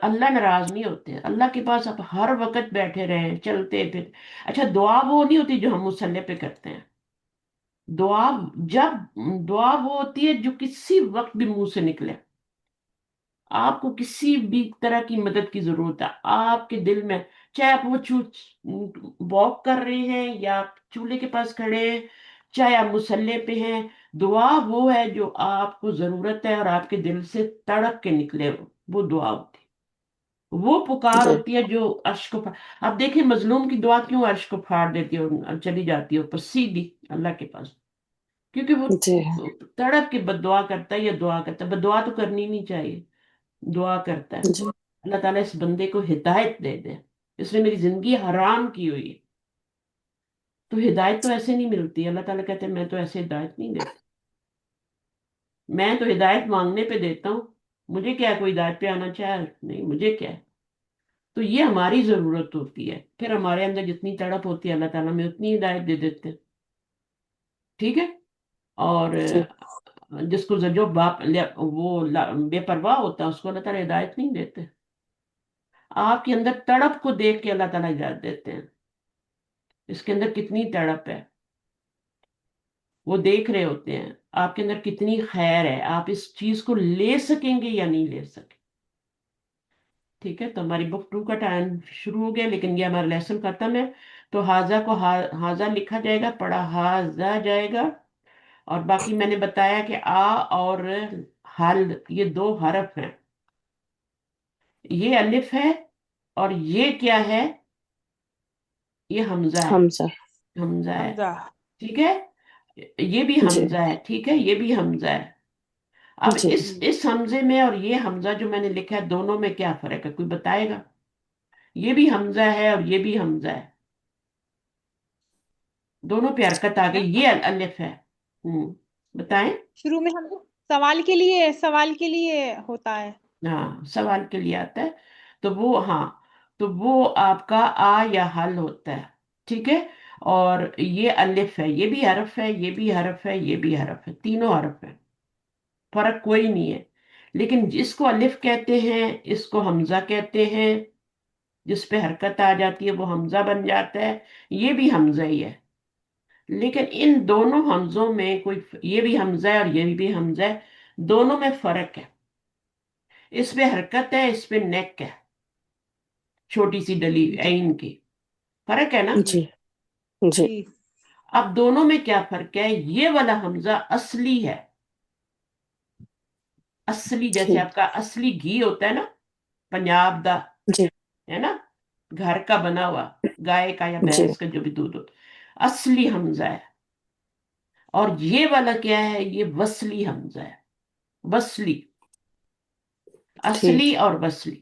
अल्लाह नाराज नहीं होते, अल्लाह के पास आप हर वक्त बैठे रहे चलते फिर। अच्छा, दुआ वो नहीं होती जो हम मुसल्ले पे करते हैं। दुआ जब दुआ वो होती है जो किसी वक्त भी मुंह से निकले, आपको किसी भी तरह की मदद की जरूरत है आपके दिल में, चाहे आप वो वॉक कर रहे हैं या आप चूल्हे के पास खड़े हैं, चाहे आप मुसल्ले पे हैं, दुआ वो है जो आपको जरूरत है और आपके दिल से तड़प के निकले, वो दुआ होती है, वो पुकार जी होती है जो अर्श को आप देखें मजलूम की दुआ क्यों अर्श को फाड़ देती है और चली जाती है ऊपर सीधी अल्लाह के पास, क्योंकि वो जी तड़प के बददुआ करता है या दुआ करता है। बददुआ तो करनी नहीं चाहिए, दुआ करता है। जी अल्लाह ताला इस बंदे को हिदायत दे दे, इसने मेरी जिंदगी हराम की हुई है। तो हिदायत तो ऐसे नहीं मिलती, अल्लाह ताला कहते हैं मैं तो ऐसे हिदायत नहीं देता, मैं तो हिदायत मांगने पे देता हूँ, मुझे क्या है कोई हिदायत पे आना चाहे नहीं, मुझे क्या है। तो ये हमारी जरूरत होती है, फिर हमारे अंदर जितनी तड़प होती है अल्लाह ताला में उतनी हिदायत दे देते हैं, ठीक है? और जी जिसको जो बेपरवाह होता है उसको अल्लाह ताला हिदायत नहीं देते। आपके अंदर तड़प को देख के अल्लाह ताला हिदायत देते हैं, इसके अंदर कितनी तड़प है वो देख रहे होते हैं, आपके अंदर कितनी खैर है, आप इस चीज को ले सकेंगे या नहीं ले सके। ठीक है, तो हमारी बुक 2 का टाइम शुरू हो गया, लेकिन ये हमारा लेसन खत्म है। तो हाजा को हाजा लिखा जाएगा, पढ़ा हाजा जाएगा। और बाकी मैंने बताया कि आ और हल ये 2 हरफ हैं, ये अलिफ है और ये क्या है, ये हमजा है, हमजा हमजा है, हमजा। ठीक है? ये भी जी हमजा है, ठीक है, ये भी हमजा है। अब जी इस हमजे में और ये हमजा जो मैंने लिखा है दोनों में क्या फर्क है, कोई बताएगा? ये भी हमजा है और ये भी हमजा है, दोनों पे हरकत आ गई, ये अलिफ है। बताएं। शुरू में हम सवाल के लिए होता है। हाँ, सवाल के लिए आता है। तो वो हाँ, تو وہ آپ کا آ یا حل ہوتا ہے، ٹھیک ہے؟ اور یہ الف ہے، یہ بھی حرف ہے، یہ بھی حرف ہے، یہ بھی حرف ہے، تینوں حرف ہے، فرق کوئی نہیں ہے۔ لیکن جس کو الف کہتے ہیں اس کو حمزہ کہتے ہیں، جس پہ حرکت آ جاتی ہے وہ حمزہ بن جاتا ہے، یہ بھی حمزہ ہی ہے۔ لیکن ان دونوں حمزوں میں کوئی یہ بھی حمزہ ہے اور یہ بھی حمزہ ہے، دونوں میں فرق ہے۔ اس پہ حرکت ہے، اس پہ نیک ہے، چھوٹی سی ڈلی عین کی، فرق ہے نا؟ جی جی جی اب دونوں میں کیا فرق ہے؟ یہ والا حمزہ اصلی ہے، اصلی، جیسے ٹھیک آپ کا اصلی گھی ہوتا ہے نا، پنجاب دا، جی ہے نا، گھر کا بنا ہوا، گائے کا یا جی بھینس کا جو بھی دودھ ہوتا، اصلی حمزہ ہے۔ اور یہ والا کیا ہے؟ یہ وصلی حمزہ ہے، وصلی، ٹھیک اصلی اور وصلی۔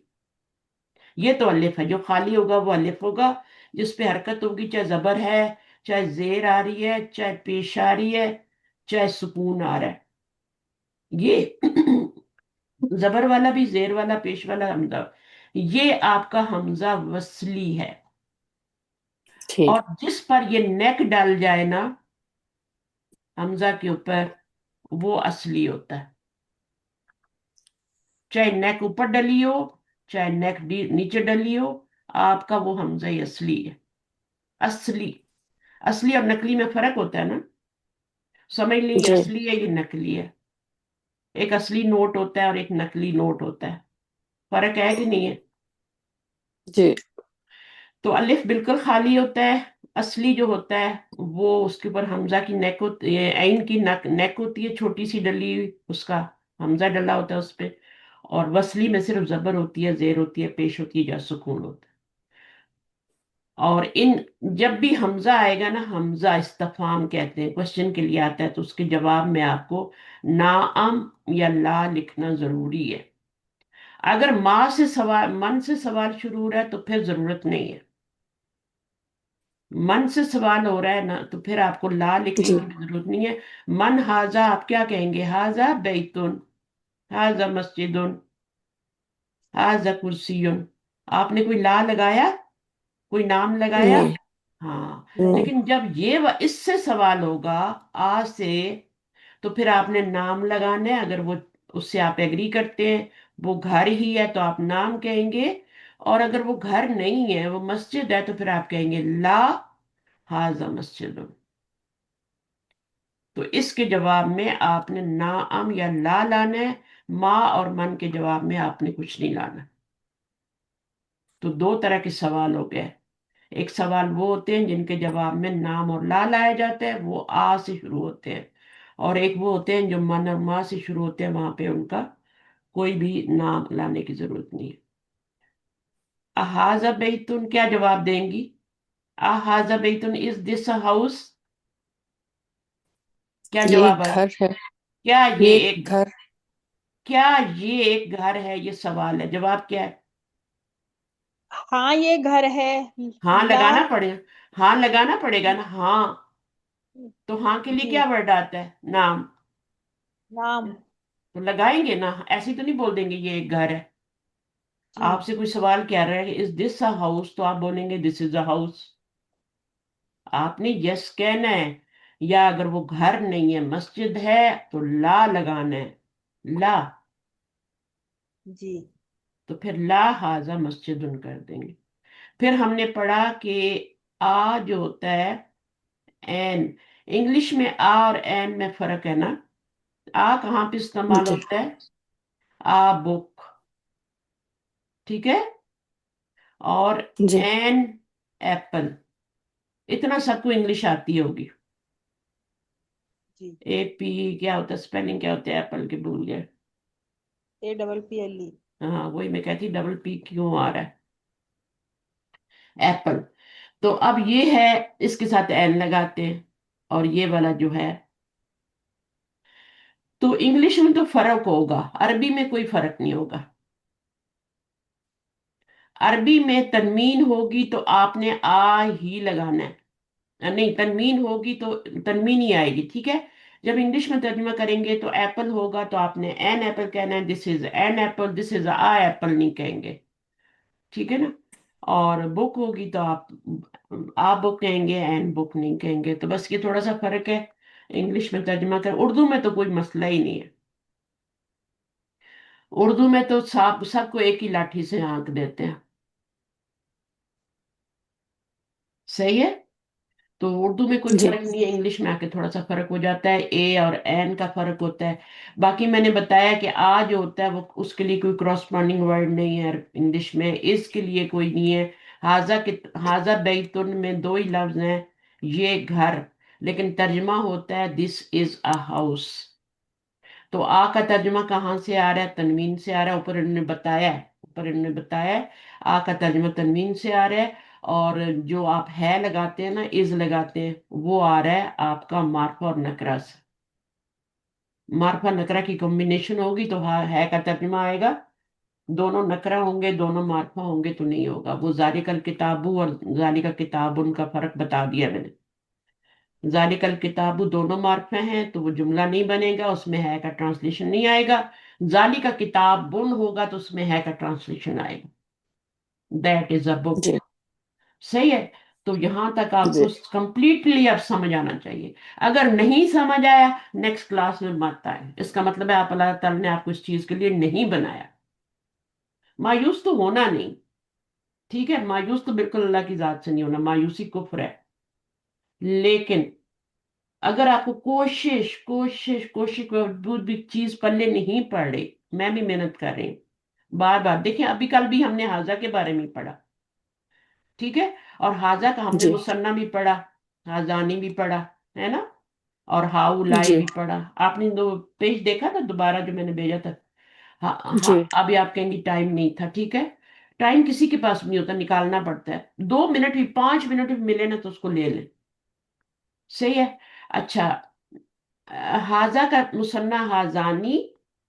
یہ تو الف ہے، جو خالی ہوگا وہ الف ہوگا، جس پہ حرکت ہوگی، چاہے زبر ہے، چاہے زیر آ رہی ہے، چاہے پیش آ رہی ہے، چاہے سکون آ رہا ہے۔ یہ زبر والا بھی، زیر والا، پیش والا حمزہ، یہ آپ کا حمزہ وصلی ہے۔ ٹھیک اور جس پر یہ نیک ڈال جائے نا حمزہ کے اوپر، وہ اصلی ہوتا ہے، چاہے نیک اوپر ڈلی ہو، چاہے نیک نیچے ڈلی ہو، آپ کا وہ حمزہ ہی اصلی ہے۔ اصلی، اصلی اور نقلی میں فرق ہوتا ہے نا، سمجھ لیں یہ جی اصلی ہے، یہ نقلی ہے۔ ایک اصلی نوٹ ہوتا ہے اور ایک نقلی نوٹ ہوتا ہے، فرق ہے کہ نہیں ہے؟ جی تو الف بالکل خالی ہوتا ہے، اصلی جو ہوتا ہے وہ اس کے اوپر حمزہ کی نیک ہوتی ہے، عین کی نیک ہوتی ہے، چھوٹی سی ڈلی ہوئی، اس کا حمزہ ڈلا ہوتا ہے اس پہ، اور وصلی میں صرف زبر ہوتی ہے، زیر ہوتی ہے، پیش ہوتی ہے، یا سکون ہوتا ہے۔ اور ان جب بھی حمزہ آئے گا نا، حمزہ استفہام کہتے ہیں، کوشچن کے لیے آتا ہے، تو اس کے جواب میں آپ کو نعم یا لا لکھنا ضروری ہے۔ اگر ماں سے سوال، من سے سوال شروع ہو رہا ہے تو پھر ضرورت نہیں ہے، من سے سوال ہو رہا ہے نا تو پھر آپ کو لا لکھنے جی کی بھی ضرورت نہیں ہے۔ من ہاذا، آپ کیا کہیں گے؟ ہاذا بیتن، ہاذا مسجدن، ہاذا کرسیون۔ آپ نے کوئی لا لگایا؟ کوئی نام لگایا؟ نہیں ہاں۔ نہیں لیکن جب اس سے سوال ہوگا، آ سے، تو پھر آپ نے نام لگانا ہے۔ اگر وہ اس سے آپ ایگری کرتے ہیں، وہ گھر ہی ہے تو آپ نام کہیں گے، اور اگر وہ گھر نہیں ہے، وہ مسجد ہے، تو پھر آپ کہیں گے لا ہاذا مسجد۔ تو اس کے جواب میں آپ نے نعم یا لا لانا ہے، ما اور من کے جواب میں آپ نے کچھ نہیں لانا۔ تو دو طرح کے سوال ہو گئے، ایک سوال وہ ہوتے ہیں جن کے جواب میں نام اور لا لایا جاتا ہے، وہ آ سے شروع ہوتے ہیں، اور ایک وہ ہوتے ہیں جو من اور ما سے شروع ہوتے ہیں، وہاں پہ ان کا کوئی بھی نام لانے کی ضرورت نہیں ہے۔ احاذہ بیتن کیا جواب دیں گی؟ احاذہ بیتن، از دس اے ہاؤس؟ کیا یہ جواب ایک آئے؟ گھر ہے، کیا یہ یہ ایک ایک گھر، کیا یہ ایک گھر ہے؟ یہ سوال ہے، جواب کیا ہے؟ ہاں یہ گھر ہے، ہاں لا لگانا پڑے گا، ہاں لگانا پڑے گا نا، ہاں۔ تو ہاں کے لیے جی کیا ورڈ آتا ہے؟ نام۔ نام تو لگائیں گے نا، ایسے تو نہیں بول دیں گے یہ ایک گھر ہے۔ جی آپ سے کوئی سوال کیا رہا ہے، از دس اے ہاؤس؟ تو آپ بولیں گے دس از اے ہاؤس، آپ نے یس کہنا ہے۔ یا اگر وہ گھر نہیں ہے، مسجد ہے، تو لا لگانا ہے، لا، جی تو پھر لا ہاذا مسجد کر دیں گے۔ پھر ہم نے پڑھا کہ آ جو ہوتا ہے، این، انگلش میں آ اور این میں فرق ہے نا۔ آ کہاں پہ استعمال جی ہوتا ہے؟ آ بک، ٹھیک ہے؟ اور جی این ایپل، اتنا سب کو انگلش آتی ہوگی۔ جی اے پی کیا ہوتا ہے، اسپیلنگ کیا ہوتا ہے ایپل کے؟ بھول گئے۔ APPLE ہاں وہی میں کہتی، ڈبل پی کیوں آ رہا ہے؟ ایپل۔ تو اب یہ ہے، اس کے ساتھ این لگاتے ہیں، اور یہ والا جو ہے، تو انگلش میں تو فرق ہوگا، عربی میں کوئی فرق نہیں ہوگا۔ عربی میں تنوین ہوگی تو آپ نے آ ہی لگانا ہے، نہیں تنوین ہوگی تو تنوین ہی آئے گی، ٹھیک ہے؟ جب انگلش میں ترجمہ کریں گے تو ایپل ہوگا تو آپ نے این ایپل کہنا ہے، this is an apple, this is a apple نہیں کہیں گے، ٹھیک ہے نا؟ اور بک ہوگی تو آپ بک کہیں گے، این بک نہیں کہیں گے. تو بس یہ تھوڑا سا فرق ہے انگلش میں ترجمہ کر. اردو میں تو کوئی مسئلہ ہی نہیں ہے. اردو میں تو سب کو ایک ہی لاٹھی سے آنک دیتے ہیں. صحیح ہے. تو اردو میں کوئی جی فرق نہیں ہے، انگلش میں آ کے تھوڑا سا فرق ہو جاتا ہے، اے اور این کا فرق ہوتا ہے. باقی میں نے بتایا کہ آ جو ہوتا ہے وہ اس کے لیے کوئی کراسپونڈنگ ورڈ نہیں ہے انگلش میں، اس کے لیے کوئی نہیں ہے. ہاذا بیتن میں دو ہی لفظ ہیں، یہ گھر، لیکن ترجمہ ہوتا ہے دس از اے ہاؤس. تو آ کا ترجمہ کہاں سے آ رہا ہے؟ تنوین سے آ رہا ہے. اوپر انہوں نے بتایا ہے آ کا ترجمہ تنوین سے آ رہا ہے. اور جو آپ ہے لگاتے ہیں نا، از لگاتے ہیں، وہ آ رہا ہے آپ کا معرفہ اور نکرہ سے. معرفہ نکرہ کی کمبینیشن ہوگی تو ہے کا ترجمہ آئے گا. دونوں نکرہ ہوں گے، دونوں معرفہ ہوں گے تو نہیں ہوگا. وہ ذالک الکتابو اور ذالک کتاب ان کا فرق بتا دیا میں نے. ذالک الکتاب دونوں معرفہ ہیں تو وہ جملہ نہیں بنے گا، اس میں ہے کا ٹرانسلیشن نہیں آئے گا. ذالک کتاب بن ہوگا تو اس میں ہے کا ٹرانسلیشن آئے گا. دیٹ از اے بک. جی صحیح ہے. تو یہاں تک آپ جی کو کمپلیٹلی اب سمجھ آنا چاہیے. اگر نہیں سمجھ آیا نیکسٹ کلاس میں مت آئے. اس کا مطلب ہے آپ اللہ تعالیٰ نے آپ کو اس چیز کے لیے نہیں بنایا. مایوس تو ہونا نہیں. ٹھیک ہے، مایوس تو بالکل اللہ کی ذات سے نہیں ہونا، مایوسی کفر ہے. لیکن اگر آپ کو کوشش کے باوجود بھی چیز پلے نہیں پڑ رہی، میں بھی محنت کر رہی ہوں بار بار. دیکھیں ابھی کل بھی ہم نے حاضہ کے بارے میں پڑھا، ٹھیک ہے، اور حاضہ کا ہم نے جی مثنیٰ بھی پڑھا، حاضانی بھی پڑھا، ہے نا، اور ہاؤ لائی جی بھی پڑھا. آپ نے دو پیج دیکھا تھا دوبارہ جو میں نے بھیجا تھا؟ ہاں ہاں. جی ابھی آپ کہیں گے ٹائم نہیں تھا. ٹھیک ہے، ٹائم کسی کے پاس نہیں ہوتا، نکالنا پڑتا ہے. 2 منٹ بھی 5 منٹ بھی ملے نا تو اس کو لے لیں. صحیح ہے. اچھا، حاضہ کا مثنیٰ حاضانی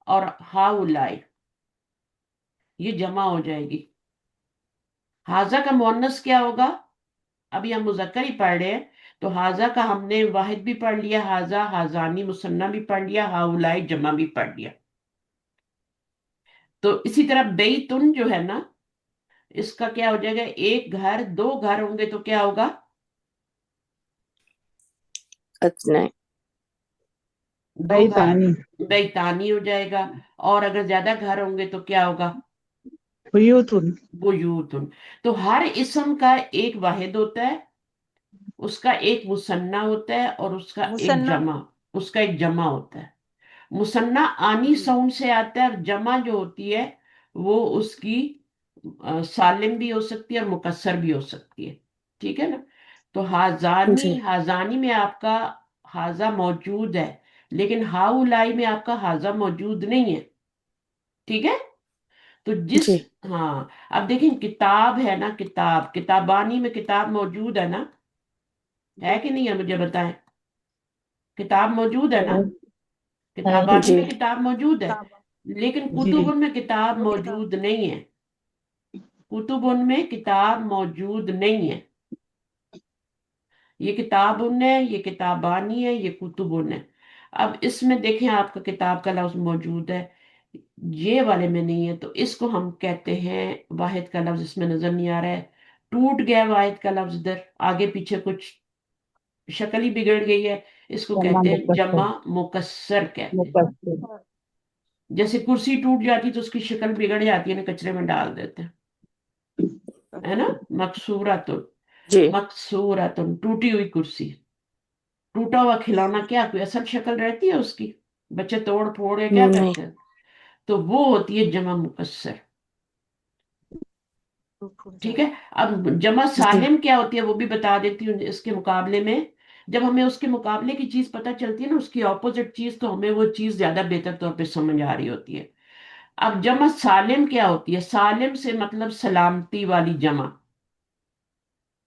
اور ہاؤلائی، یہ جمع ہو جائے گی. حاضہ کا مؤنث کیا ہوگا؟ ابھی ہم مذکر ہی پڑھ رہے ہیں تو حاضہ کا ہم نے واحد بھی پڑھ لیا، حاضہ حاضانی مثنیٰ بھی پڑھ لیا، ہاؤلائی جمع بھی پڑھ لیا. تو اسی طرح بیتن جو ہے نا، اس کا کیا ہو جائے گا؟ ایک گھر، دو گھر ہوں گے تو کیا ہوگا؟ اتنے دو گھر، بیتانی بیتانی ہو جائے گا. اور اگر زیادہ گھر ہوں گے تو کیا ہوگا؟ بیوتن بیوتن. تو ہر اسم کا ایک واحد ہوتا ہے، اس کا ایک مثنیٰ ہوتا ہے، اور مصنع اس کا ایک جمع ہوتا ہے. مثنیٰ آنی ساؤنڈ سے آتا ہے، اور جمع جو ہوتی ہے وہ اس کی سالم بھی ہو سکتی ہے اور مکسر بھی ہو سکتی ہے. ٹھیک ہے نا. تو جی حاضانی میں آپ کا حاضہ موجود ہے، لیکن ہاؤلائی میں آپ کا حاضہ موجود نہیں ہے. ٹھیک ہے. تو جی ہاں، اب دیکھیں کتاب ہے نا، کتابانی میں کتاب موجود ہے نا، ہے کہ نہیں ہے؟ مجھے بتائیں. کتاب موجود ہے نا، ہے کتابانی جی میں کتاب موجود ہے، لیکن جی کتب میں کتاب موجود نہیں ہے. کتب میں کتاب موجود نہیں ہے. یہ کتاب ہے، یہ کتابانی ہے، یہ کتب ہے. اب اس میں دیکھیں آپ کا کتاب کا لفظ موجود ہے، یہ والے میں نہیں ہے، تو اس کو ہم کہتے ہیں واحد کا لفظ اس میں نظر نہیں آ رہا ہے. ٹوٹ گیا واحد کا لفظ، ادھر آگے پیچھے کچھ شکل ہی بگڑ گئی ہے. اس کو جمع کہتے ہیں مکسر جمع مکسر کہتے ہیں. مکسر جیسے کرسی ٹوٹ جاتی تو اس کی شکل بگڑ جاتی ہے نا، کچرے میں ڈال دیتے ہیں، ہے نا. مکسوراتن، جی مکسوراتن ٹوٹی ہوئی کرسی. ٹوٹا ہوا کھلونا کیا کوئی اصل شکل رہتی ہے اس کی؟ بچے توڑ پھوڑ کے کیا نہیں کرتے ہیں؟ تو وہ ہوتی ہے جمع مکسر. ٹھیک ہے. اب جمع جی سالم کیا ہوتی ہے وہ بھی بتا دیتی ہوں. اس کے مقابلے میں جب ہمیں اس کے مقابلے کی چیز پتہ چلتی ہے نا، اس کی اپوزٹ چیز، تو ہمیں وہ چیز زیادہ بہتر طور پہ سمجھ آ رہی ہوتی ہے. اب جمع سالم کیا ہوتی ہے؟ سالم سے مطلب سلامتی والی جمع.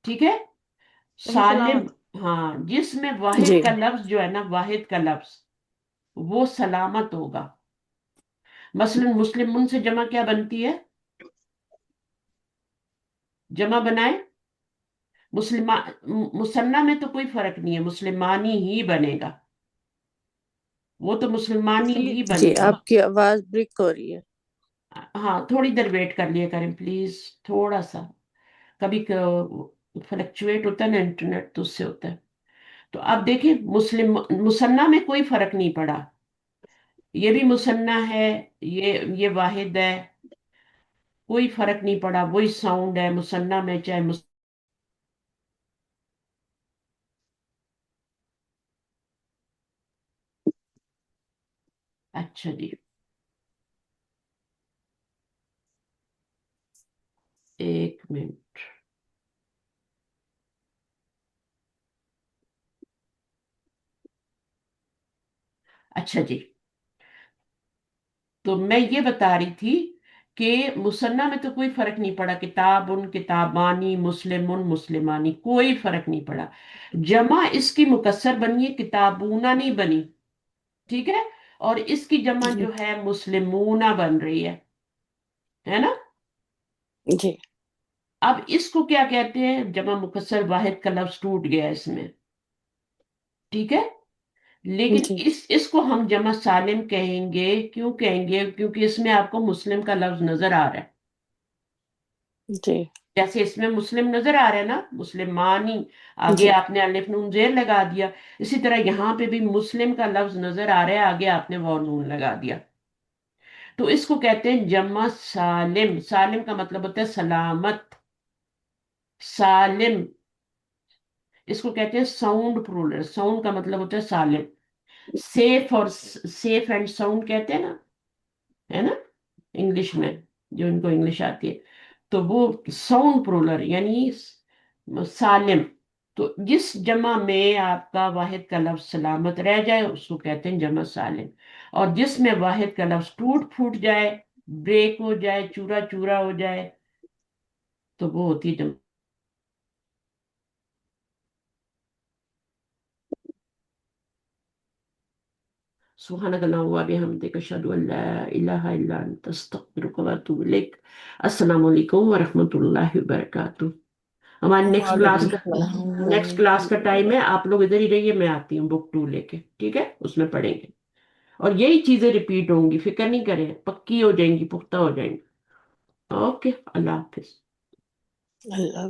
ٹھیک ہے. صحیح سالم، سلامت. ہاں، جس میں واحد جی کا لفظ جو ہے نا، واحد کا لفظ وہ سلامت ہوگا. مثلا مسلمون سے جمع کیا بنتی ہے؟ جمع بنائے مثنیٰ میں تو کوئی فرق نہیں ہے، مسلمانی ہی بنے گا، وہ تو مسلمانی ہی جی بنے گا. آپ کی آواز بریک ہو رہی ہے. ہاں، تھوڑی دیر ویٹ کر لیا کریں پلیز، تھوڑا سا. کبھی فلکچویٹ ہوتا ہے نا انٹرنیٹ، تو اس سے ہوتا ہے. تو اب دیکھیں مسلم مصنع میں کوئی فرق نہیں پڑا، یہ بھی مصنع ہے، یہ واحد ہے، کوئی فرق نہیں پڑا، وہی ساؤنڈ ہے مصنع میں چاہے اچھا جی، ایک منٹ. اچھا جی، تو میں یہ بتا رہی تھی کہ مصنع میں تو کوئی فرق نہیں پڑا، کتاب کتابانی، مسلم مسلمانی، کوئی فرق نہیں پڑا. جمع اس کی مکسر بنی ہے، کتابونا نہیں بنی، ٹھیک ہے، اور اس کی جمع جی جو ہے مسلمونا بن رہی ہے نا. جی اب اس کو کیا کہتے ہیں؟ جمع مکسر واحد کا لفظ ٹوٹ گیا اس میں، ٹھیک ہے. لیکن جی اس کو ہم جمع سالم کہیں گے. کیوں کہیں گے؟ کیونکہ اس میں آپ کو مسلم کا لفظ نظر آ رہا ہے. جی جیسے اس میں مسلم نظر آ رہا ہے نا، مسلمانی، آگے جی آپ نے الف نون زیر لگا دیا. اسی طرح یہاں پہ بھی مسلم کا لفظ نظر آ رہا ہے، آگے آپ نے واو نون لگا دیا. تو اس کو کہتے ہیں جمع سالم. سالم کا مطلب ہوتا ہے سلامت، سالم. اس کو کہتے ہیں ساؤنڈ پرولر. ساؤنڈ کا مطلب ہوتا ہے سالم. سیف اور سیف اینڈ ساؤنڈ کہتے ہیں نا، ہے نا، انگلش میں، جو ان کو انگلش آتی ہے، تو وہ ساؤنڈ پرولر یعنی سالم. تو جس جمع میں آپ کا واحد کا لفظ سلامت رہ جائے اس کو کہتے ہیں جمع سالم، اور جس میں واحد کا لفظ ٹوٹ پھوٹ جائے، بریک ہو جائے، چورا چورا ہو جائے، تو وہ ہوتی ہے جمع. سبحانك اللهم وبحمدك اشهد ان لا اله الا انت استغفرك واتوب اليك. السلام علیکم ورحمۃ اللہ وبرکاتہ. ہماری وعلیکم نیکسٹ کلاس کا ٹائم ہے، آپ لوگ ادھر ہی رہیے، میں آتی ہوں بک 2 لے کے، ٹھیک ہے، اس میں پڑھیں گے اور یہی چیزیں ریپیٹ ہوں گی، فکر نہیں کریں، پکی ہو جائیں گی، پختہ ہو جائیں گی. اوکے، اللہ حافظ. اللہ